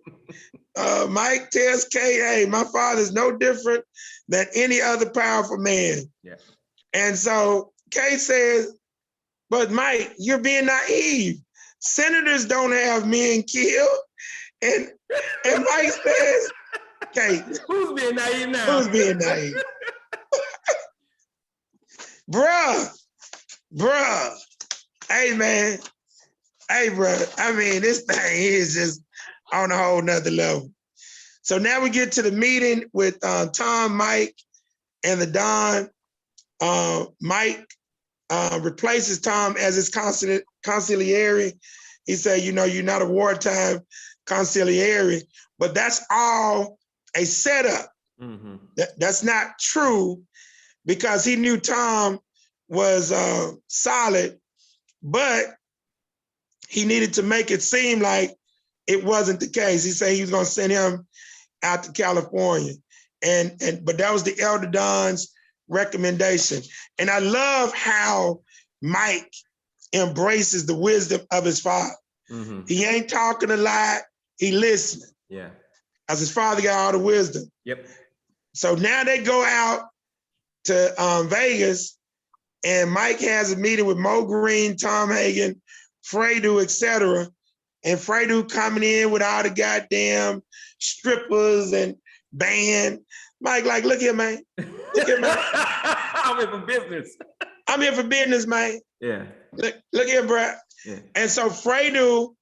Speaker 2: Mike tells Kate, hey, my father's no different than any other powerful man.
Speaker 1: Yeah. And
Speaker 2: so Kate says, but Mike, you're being naive. Senators don't have men killed. And Mike says, Kate.
Speaker 1: Who's being naive now?
Speaker 2: Who's being naive? Bruh. Hey, man. Hey, brother. I mean, this thing is just on a whole nother level. So now we get to the meeting with Tom, Mike, and the Don. Mike replaces Tom as his consigliere. He said, you're not a wartime consigliere, but that's all a setup. That's not true because he knew Tom was solid, but he needed to make it seem like it wasn't the case. He said he was going to send him out to California. But that was the elder Don's recommendation. And I love how Mike embraces the wisdom of his father.
Speaker 1: Mm-hmm.
Speaker 2: He ain't talking a lot, he listening.
Speaker 1: Yeah.
Speaker 2: As his father got all the wisdom.
Speaker 1: Yep.
Speaker 2: So now they go out to Vegas, and Mike has a meeting with Mo Green, Tom Hagen, Fredo, etc. And Fredo coming in with all the goddamn strippers and band. Mike, like, look here, man. Look here, man.
Speaker 1: I'm here for business.
Speaker 2: I'm here for business, man.
Speaker 1: Yeah.
Speaker 2: Look here, bro.
Speaker 1: Yeah.
Speaker 2: And so Fredo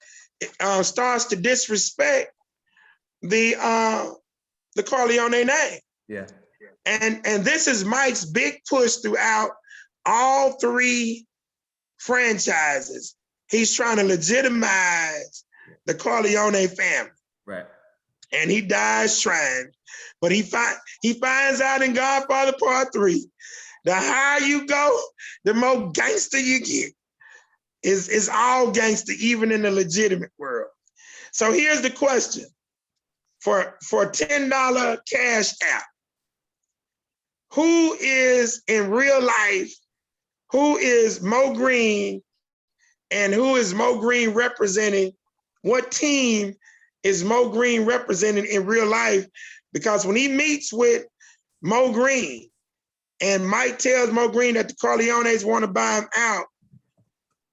Speaker 2: starts to disrespect the Corleone name.
Speaker 1: Yeah.
Speaker 2: And this is Mike's big push throughout all three franchises. He's trying to legitimize the Corleone family.
Speaker 1: Right.
Speaker 2: And he dies trying. But he finds out in Godfather Part 3, the higher you go, the more gangster you get. It's all gangster, even in the legitimate world. So here's the question. For $10 cash app, who is in real life, who is Mo Green, and who is Mo Green representing? What team is Mo Green representing in real life? Because when he meets with Mo Green and Mike tells Mo Green that the Corleones want to buy him out,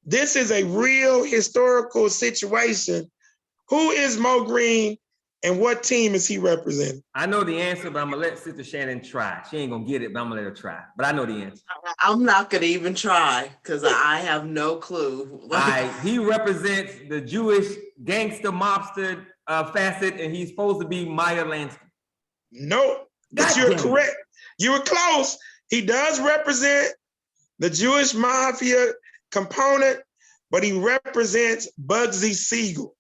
Speaker 2: this is a real historical situation. Who is Mo Green and what team is he representing?
Speaker 1: I know the answer, but I'm gonna let Sister Shannon try. She ain't gonna get it, but I'm gonna let her try. But I know the answer.
Speaker 3: I'm not gonna even try because I have no clue.
Speaker 1: He represents the Jewish gangster mobster facet, and he's supposed to be Meyer Lansky.
Speaker 2: Nope, but you're correct. You were close. He does represent the Jewish mafia component, but he represents Bugsy Siegel.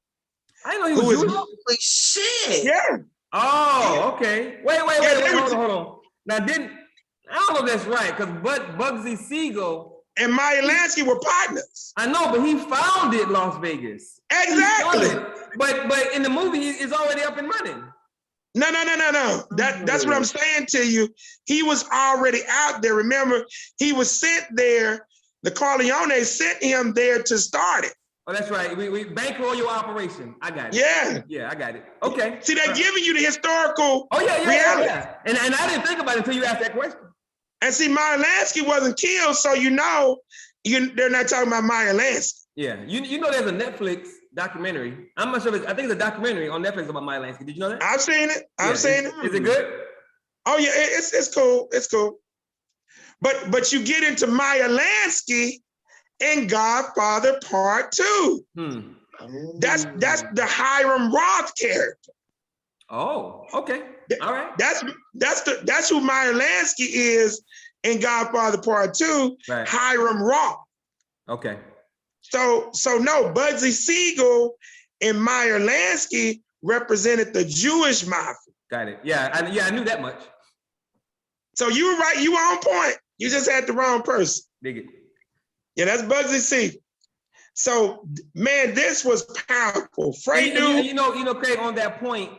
Speaker 1: I know he was Jewish.
Speaker 3: Holy shit.
Speaker 2: Yeah.
Speaker 1: Oh, okay. Wait,
Speaker 2: Yeah,
Speaker 1: hold on. Now, I don't know if that's right, because Bugsy Siegel
Speaker 2: and Meyer Lansky were partners.
Speaker 1: I know, but he founded Las Vegas.
Speaker 2: Exactly.
Speaker 1: But in the movie, it's already up and running.
Speaker 2: No. That's what I'm saying to you. He was already out there. Remember, he was sent there. The Corleone sent him there to start it.
Speaker 1: Oh, that's right. We bankroll your operation. I got it.
Speaker 2: Yeah.
Speaker 1: Yeah, I got it. Okay.
Speaker 2: See, they're giving you the historical reality.
Speaker 1: Yeah. And I didn't think about it until you asked that question.
Speaker 2: And see, Meyer Lansky wasn't killed, so they're not talking about Meyer Lansky.
Speaker 1: Yeah, you know there's a Netflix documentary. I'm not sure I think it's a documentary on Netflix about Meyer Lansky. Did you know that?
Speaker 2: I've seen it.
Speaker 1: Is it good?
Speaker 2: Oh yeah, it's cool. It's cool. But you get into Meyer Lansky in Godfather Part 2. That's the Hiram Roth character.
Speaker 1: Oh, okay. All right.
Speaker 2: That's who Meyer Lansky is in Godfather Part 2, right. Hiram Roth.
Speaker 1: Okay.
Speaker 2: So no, Bugsy Siegel and Meyer Lansky represented the Jewish mafia.
Speaker 1: Got it. Yeah, I knew that much.
Speaker 2: So you were right, you were on point. You just had the wrong person.
Speaker 1: Dig it.
Speaker 2: Yeah, that's Bugsy Siegel. So man, this was powerful. Fredo.
Speaker 1: You know, Craig, on that point,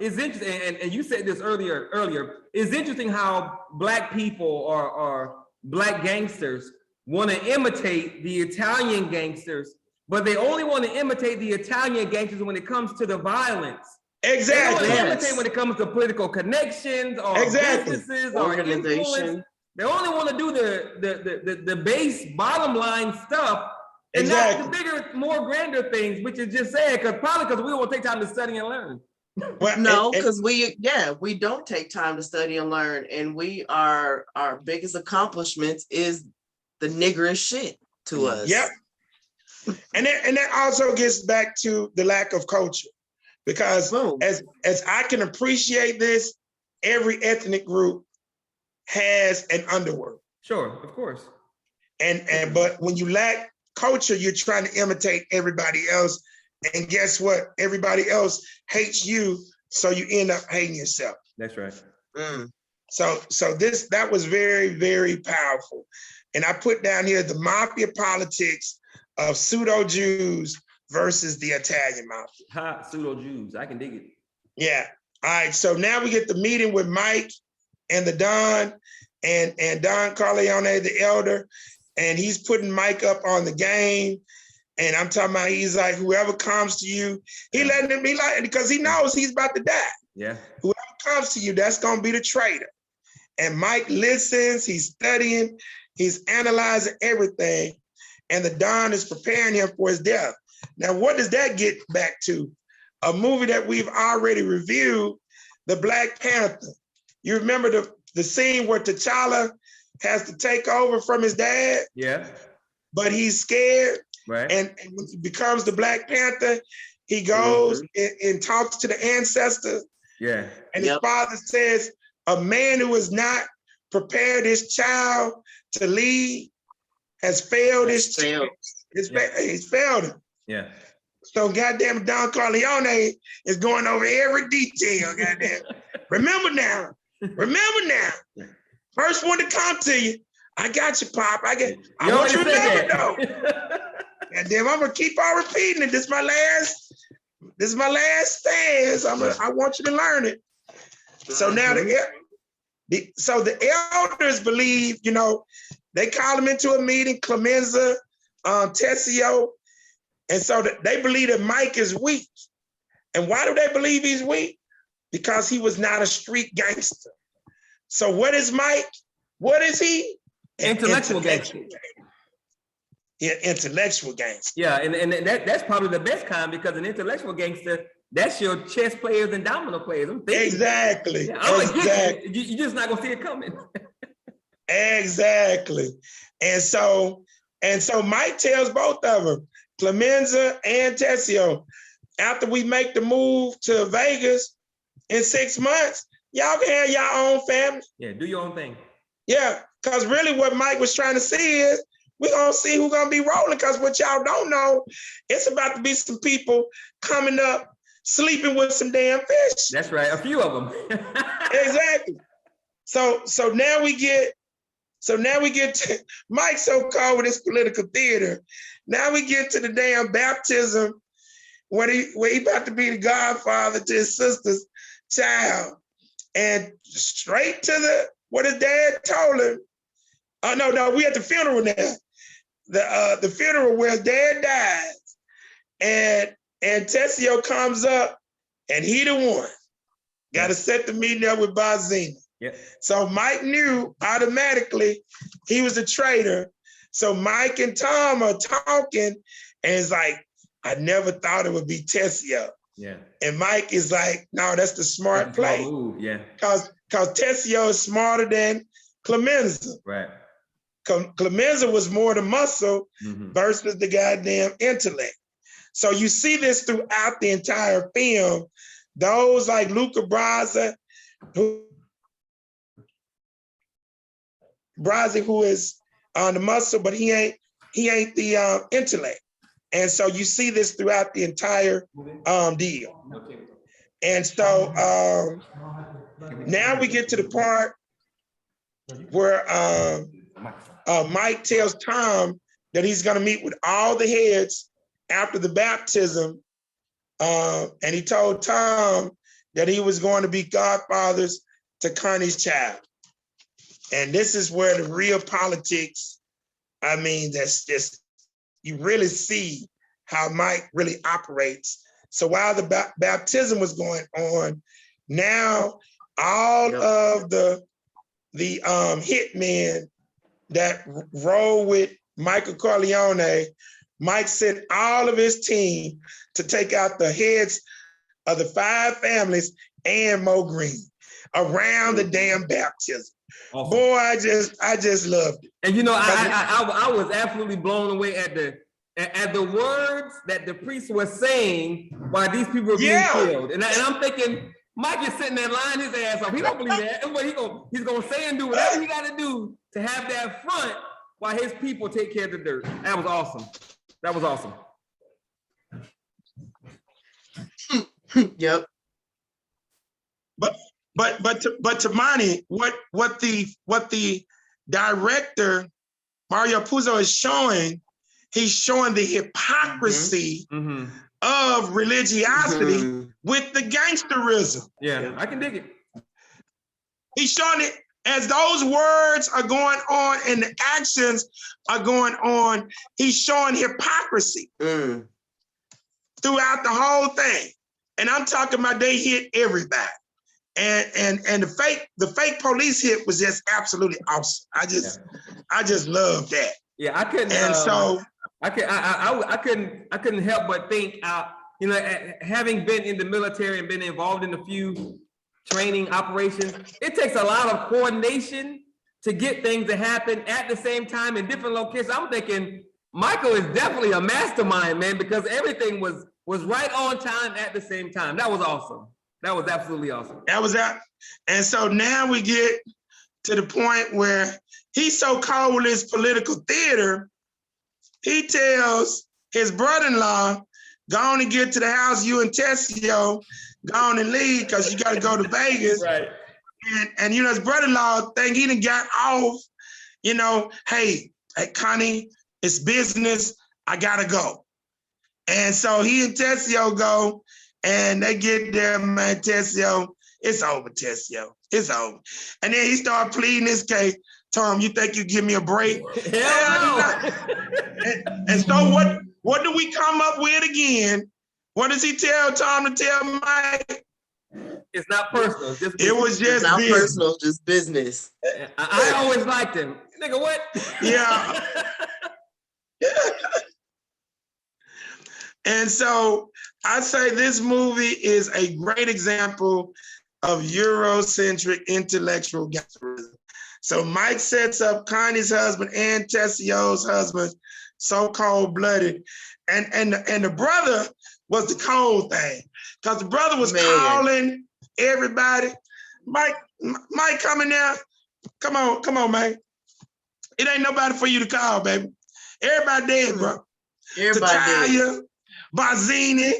Speaker 1: it's interesting, and you said this earlier. It's interesting how Black people or Black gangsters want to imitate the Italian gangsters, but they only want to imitate the Italian gangsters when it comes to the violence.
Speaker 2: Exactly.
Speaker 1: They don't want to imitate when it comes to political connections or businesses or influence. They only want to do the base bottom line stuff and not the bigger, more grander things, which is just sad, because we won't take time to study and learn.
Speaker 3: Well, no, because we don't take time to study and learn, and our biggest accomplishments is the niggerish shit to us.
Speaker 2: Yep. And that also gets back to the lack of culture, because as I can appreciate this, every ethnic group has an underworld.
Speaker 1: Sure, of course.
Speaker 2: But when you lack culture, you're trying to imitate everybody else. And guess what? Everybody else hates you, so you end up hating yourself.
Speaker 1: That's right.
Speaker 2: So that was very, very powerful. And I put down here the mafia politics of pseudo-Jews versus the Italian mafia.
Speaker 1: Pseudo-Jews, I can dig it.
Speaker 2: Yeah. All right, so now we get the meeting with Mike and the Don and Don Corleone, the elder, and he's putting Mike up on the game. And I'm talking about, he's like, whoever comes to you, he letting him be like, because he knows he's about to die.
Speaker 1: Yeah.
Speaker 2: Whoever comes to you, that's gonna be the traitor. And Mike listens, he's studying, he's analyzing everything. And the Don is preparing him for his death. Now, what does that get back to? A movie that we've already reviewed, The Black Panther. You remember the scene where T'Challa has to take over from his dad?
Speaker 1: Yeah.
Speaker 2: But he's scared.
Speaker 1: Right.
Speaker 2: And when he becomes the Black Panther, he goes and talks to the ancestors.
Speaker 1: Yeah.
Speaker 2: And his father says, a man who has not prepared his child to lead has failed his child. He's failed him.
Speaker 1: Yeah.
Speaker 2: So goddamn Don Corleone is going over every detail, goddamn. Remember now. First one to come to you. I got you, Pop. I want you to remember though. And then I'm gonna keep on repeating it. This is my last stand. I want you to learn it. So now the elders believe, they call him into a meeting, Clemenza, Tessio, and so they believe that Mike is weak. And why do they believe he's weak? Because he was not a street gangster. So what is Mike? What is he?
Speaker 1: Intellectual gangster.
Speaker 2: Yeah, intellectual gangster.
Speaker 1: Yeah, and that's probably the best kind, because an intellectual gangster, that's your chess players and domino players.
Speaker 2: Exactly.
Speaker 1: Yeah, exactly. You're just not gonna see it coming.
Speaker 2: Exactly. And so Mike tells both of them, Clemenza and Tessio, after we make the move to Vegas in 6 months, y'all can have your own family.
Speaker 1: Yeah, do your own thing.
Speaker 2: Yeah, because really what Mike was trying to see is, we're going to see who's going to be rolling, because what y'all don't know, it's about to be some people coming up, sleeping with some damn fish.
Speaker 1: That's right, a few of them.
Speaker 2: Exactly. So now we get to, Mike's so called with his political theater. Now we get to the damn baptism where he about to be the godfather to his sister's child. And straight to what his dad told him. Oh, no, we at the funeral now. The funeral where his dad dies. And Tessio comes up and he the one. Got to set the meeting up with Bazina.
Speaker 1: Yeah.
Speaker 2: So Mike knew automatically he was a traitor. So Mike and Tom are talking, and it's like, I never thought it would be Tessio.
Speaker 1: Yeah.
Speaker 2: And Mike is like, no, that's the smart play.
Speaker 1: Move. Yeah.
Speaker 2: Because Tessio is smarter than Clemenza.
Speaker 1: Right.
Speaker 2: Clemenza was more the muscle versus the goddamn intellect. So you see this throughout the entire film. Those like Luca Brasi, who is on the muscle, but he ain't the intellect. And so you see this throughout the entire deal. And so now we get to the part where Mike tells Tom that he's going to meet with all the heads after the baptism. And he told Tom that he was going to be godfathers to Connie's child. And this is where the real politics, that's just, you really see how Mike really operates. So while the baptism was going on, now all of the hitmen that roll with Michael Corleone, Mike sent all of his team to take out the heads of the 5 families and Mo Green around the damn baptism. Awesome. Boy, I just loved it.
Speaker 1: And I was absolutely blown away at the words that the priest was saying while these people were being killed. And I'm thinking, Mike is sitting there lying his ass off. He don't believe that. And what he's gonna say and do whatever he got to do to have that front while his people take care of the dirt. That was awesome. That was awesome.
Speaker 3: Yep.
Speaker 2: But to Monty, what the director Mario Puzo is showing, he's showing the hypocrisy of religiosity with the gangsterism.
Speaker 1: Yeah, I can dig it.
Speaker 2: He's showing it as those words are going on and the actions are going on. He's showing hypocrisy throughout the whole thing. And I'm talking about they hit everybody. And the fake police hit was just absolutely awesome. I just love that.
Speaker 1: Yeah, I couldn't.
Speaker 2: And so
Speaker 1: I couldn't help but think, you know, having been in the military and been involved in a few training operations, it takes a lot of coordination to get things to happen at the same time in different locations. I'm thinking Michael is definitely a mastermind, man, because everything was right on time at the same time. That was awesome. That was absolutely awesome.
Speaker 2: That was that. And so now we get to the point where he's so cold with his political theater, he tells his brother-in-law, go on and get to the house, you and Tessio, go on and leave because you got to go to Vegas.
Speaker 1: Right.
Speaker 2: And you know, his brother-in-law think he done got off, you know, hey, Connie, it's business, I gotta go. And so he and Tessio go, and they get there, man, Tessio, it's over, Tessio, it's over. And then he started pleading his case. Tom, you think you give me a break?
Speaker 1: Hell no.
Speaker 2: And so what do we come up with again? What does he tell Tom to tell Mike?
Speaker 1: It's not personal. It's just
Speaker 2: it was just
Speaker 3: not
Speaker 2: business.
Speaker 3: personal, just business.
Speaker 1: I always liked him. Nigga, what?
Speaker 2: Yeah. And so I say this movie is a great example of Eurocentric intellectual gangsterism. So Mike sets up Connie's husband and Tessio's husband so cold-blooded. And the brother was the cold thing. Because the brother was calling everybody. Mike coming there. Come on, man. It ain't nobody for you to call, baby. Everybody dead, bro.
Speaker 3: Everybody dead.
Speaker 2: Barzini,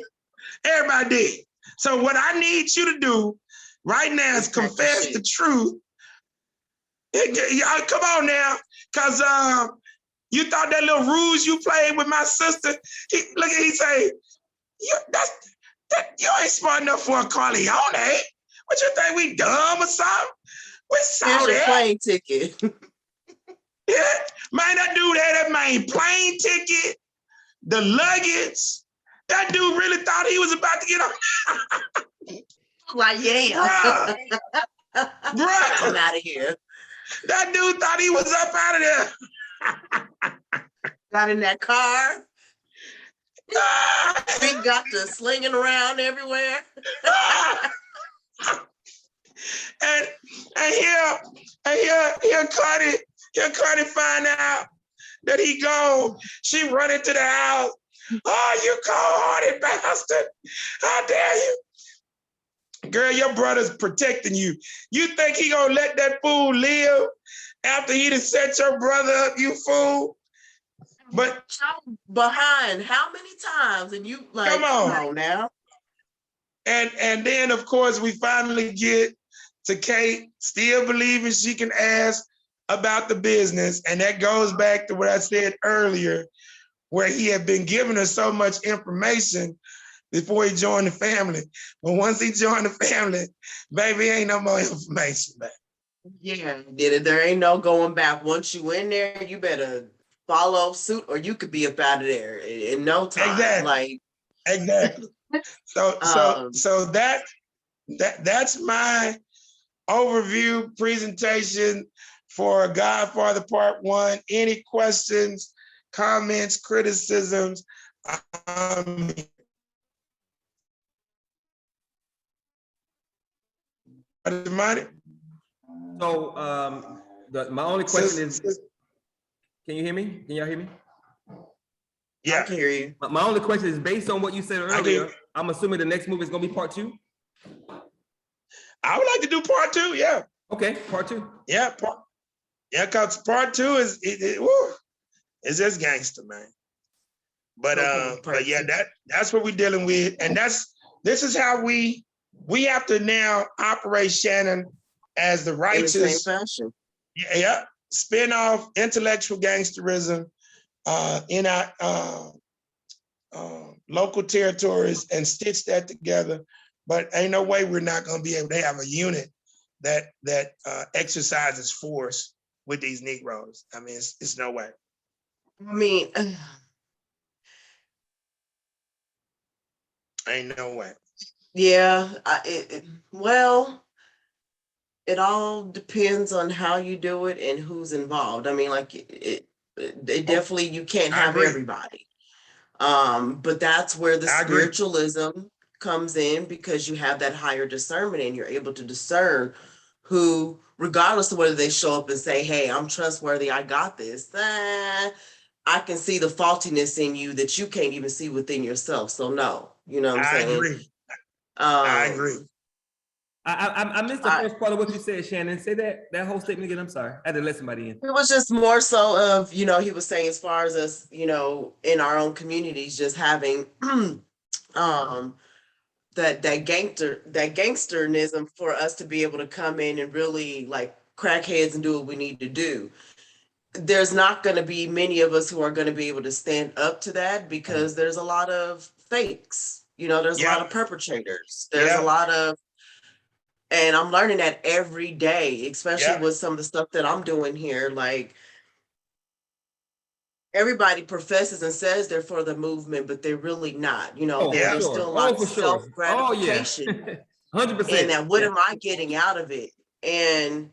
Speaker 2: everybody dead. So what I need you to do right now is confess the truth. Come on now, because you thought that little ruse you played with my sister, he say, you ain't smart enough for a Corleone. What you think, we dumb or something? We saw
Speaker 3: Here's your
Speaker 2: that.
Speaker 3: plane ticket.
Speaker 2: Yeah, man, that dude had that man plane ticket, the luggage. That dude really thought he was about to get on.
Speaker 3: Like, yeah.
Speaker 2: Bruh.
Speaker 3: I'm out of here.
Speaker 2: That dude thought he was up out of there.
Speaker 3: Got in that car. He got to slinging around everywhere.
Speaker 2: and here Cardi find out that he gone. She run into the house. Oh, you cold-hearted bastard. How dare you? Girl, your brother's protecting you. You think he gonna let that fool live after he done set your brother up, you fool? But
Speaker 3: behind how many times? And you like, come on now.
Speaker 2: And then of course we finally get to Kate still believing she can ask about the business. And that goes back to what I said earlier, where he had been giving her so much information before he joined the family. But once he joined the family, baby, ain't no more information back.
Speaker 3: Yeah, did it. There ain't no going back. Once you in there, you better follow suit or you could be up out of there in no time.
Speaker 2: Exactly. Exactly. So that's my overview presentation for Godfather Part One. Any questions, comments, criticisms?
Speaker 1: So my only question is, can you hear me? Can y'all hear me?
Speaker 2: Yeah,
Speaker 3: I can hear you.
Speaker 1: My only question is, based on what you said earlier, I'm assuming the next movie is gonna be Part Two?
Speaker 2: I would like to do Part Two, yeah.
Speaker 1: Okay, Part Two.
Speaker 2: Yeah, because Part Two is it's just gangster, man. But yeah, that's what we're dealing with, and this is how we have to now operate Shannon as the righteous.
Speaker 3: In the same fashion.
Speaker 2: Yeah, spin off intellectual gangsterism in our local territories and stitch that together. But ain't no way we're not going to be able to have a unit that exercises force with these Negroes. I mean, it's no way.
Speaker 3: I mean,
Speaker 2: Ain't no way.
Speaker 3: yeah, well, it all depends on how you do it and who's involved. I mean, like it definitely, you can't
Speaker 2: I
Speaker 3: have
Speaker 2: agree.
Speaker 3: everybody. But that's where the
Speaker 2: I agree.
Speaker 3: spiritualism comes in, because you have that higher discernment and you're able to discern who, regardless of whether they show up and say, hey, I'm trustworthy, I got this. I can see the faultiness in you that you can't even see within yourself. So no, you know what I'm
Speaker 2: I
Speaker 3: saying?
Speaker 2: agree. I agree.
Speaker 1: I missed the first part of what you said, Shannon. Say that whole statement again. I'm sorry. I had to let somebody in.
Speaker 3: It was just more so of, he was saying, as far as us, in our own communities, just having that gangsternism for us to be able to come in and really like crack heads and do what we need to do. There's not going to be many of us who are going to be able to stand up to that, because there's a lot of fakes. There's a lot of perpetrators. There's a lot of, and I'm learning that every day, especially with some of the stuff that I'm doing here. Like, everybody professes and says they're for the movement, but they're really not. There's still a lot of self-gratification.
Speaker 1: 100%.
Speaker 3: And that, what am I getting out of it? And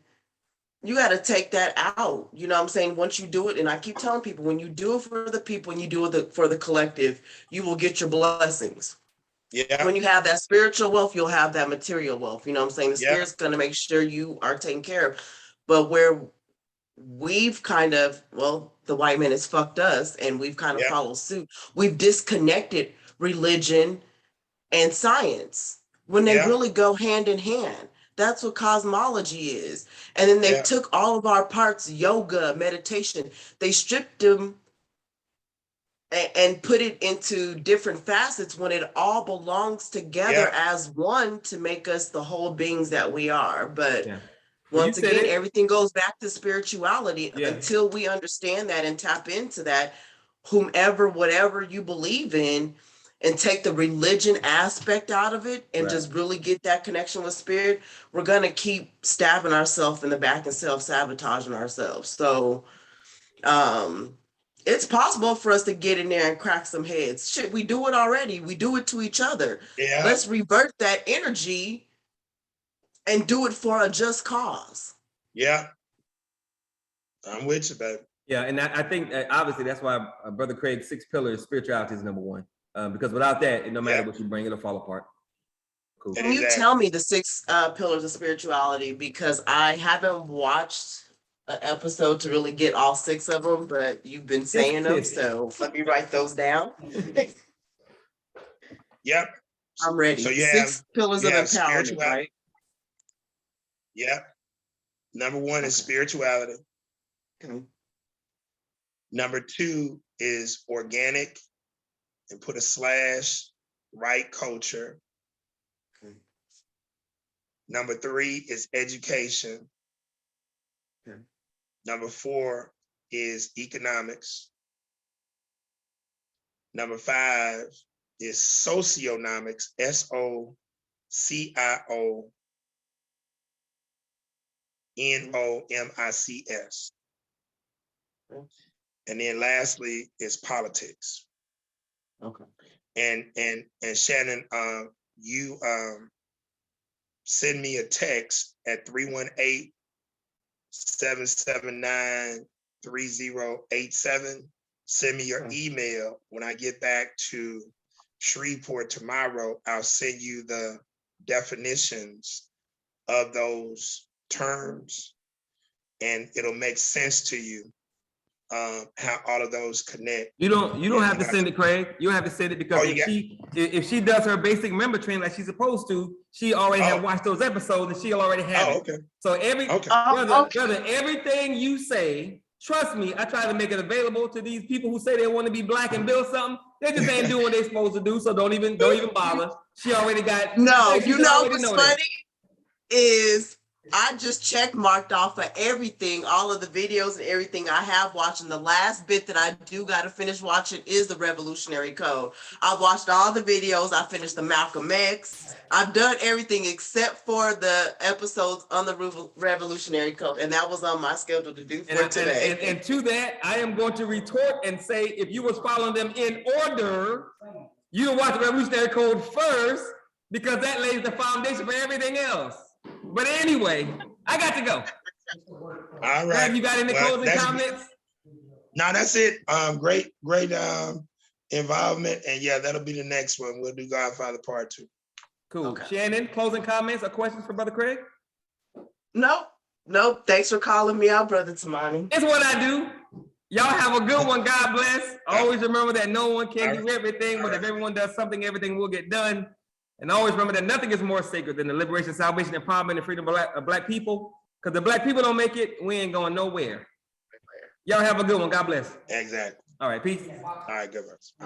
Speaker 3: you got to take that out. You know what I'm saying? Once you do it, and I keep telling people, when you do it for the people and you do it for the collective, you will get your blessings.
Speaker 2: Yeah.
Speaker 3: When you have that spiritual wealth, you'll have that material wealth. You know what I'm saying? The Spirit's going to make sure you are taken care of. But where we've kind of, the white man has fucked us, and we've kind of followed suit. We've disconnected religion and science when they really go hand in hand. That's what cosmology is. And then they took all of our parts, yoga, meditation, they stripped them and put it into different facets, when it all belongs together as one to make us the whole beings that we are. But once again, everything goes back to spirituality. Until we understand that and tap into that, whomever, whatever you believe in, and take the religion aspect out of it and just really get that connection with spirit, we're going to keep stabbing ourselves in the back and self-sabotaging ourselves. So it's possible for us to get in there and crack some heads. Shit, we do it already. We do it to each other. Let's revert that energy and do it for a just cause.
Speaker 2: Yeah. I'm with you, baby.
Speaker 1: Yeah, and I think obviously that's why Brother Craig's 6 pillars, spirituality is number 1. Because without that, no matter what you bring, it'll fall apart. Cool.
Speaker 3: Can you tell me the 6 pillars of spirituality? Because I haven't watched an episode to really get all 6 of them, but you've been saying them, so let me write those down.
Speaker 2: Yep.
Speaker 3: I'm ready. So you 6 pillars of empowerment, right?
Speaker 2: Yep. Number 1 is spirituality.
Speaker 3: Okay.
Speaker 2: Number 2 is organic, and put a / right culture.
Speaker 3: Okay.
Speaker 2: Number 3 is education.
Speaker 3: Okay.
Speaker 2: Number 4 is economics. Number 5 is socionomics, SOCIONOMICS.
Speaker 3: Okay.
Speaker 2: And then lastly is politics.
Speaker 3: Okay.
Speaker 2: And Shannon, you send me a text at 318-779-3087. Send me your email. When I get back to Shreveport tomorrow, I'll send you the definitions of those terms, and it'll make sense to you how all of those connect.
Speaker 1: You don't have to send it, Craig. You don't have to send it, because if she does her basic member training like she's supposed to, she already have watched those episodes and she'll already have it.
Speaker 2: Okay.
Speaker 1: So brother, everything you say, trust me, I try to make it available to these people who say they want to be black and build something. They just ain't doing what they're supposed to do. So don't even bother. She already got.
Speaker 3: No, you know what's funny is I just check marked off for everything, all of the videos and everything I have watched. And the last bit that I do got to finish watching is the Revolutionary Code. I've watched all the videos. I finished the Malcolm X. I've done everything except for the episodes on the Revolutionary Code. And that was on my schedule to do for today.
Speaker 1: And to that, I am going to retort and say, if you was following them in order, you would watch the Revolutionary Code first, because that lays the foundation for everything else. But anyway, I got to go.
Speaker 2: All right.
Speaker 1: You got any closing comments?
Speaker 2: No, that's it. Great involvement. And yeah, that'll be the next one. We'll do Godfather Part Two.
Speaker 1: Cool.
Speaker 3: Okay.
Speaker 1: Shannon, closing comments or questions for Brother Craig?
Speaker 3: Nope. Thanks for calling me out, Brother Tamani.
Speaker 1: It's what I do. Y'all have a good one. God bless. Always remember that no one can do everything, but if everyone does something, everything will get done. And always remember that nothing is more sacred than the liberation, salvation, empowerment, and freedom of black people. Because the black people don't make it, we ain't going nowhere. Y'all have a good one. God bless.
Speaker 2: Exactly.
Speaker 1: All right, peace.
Speaker 2: All right, good.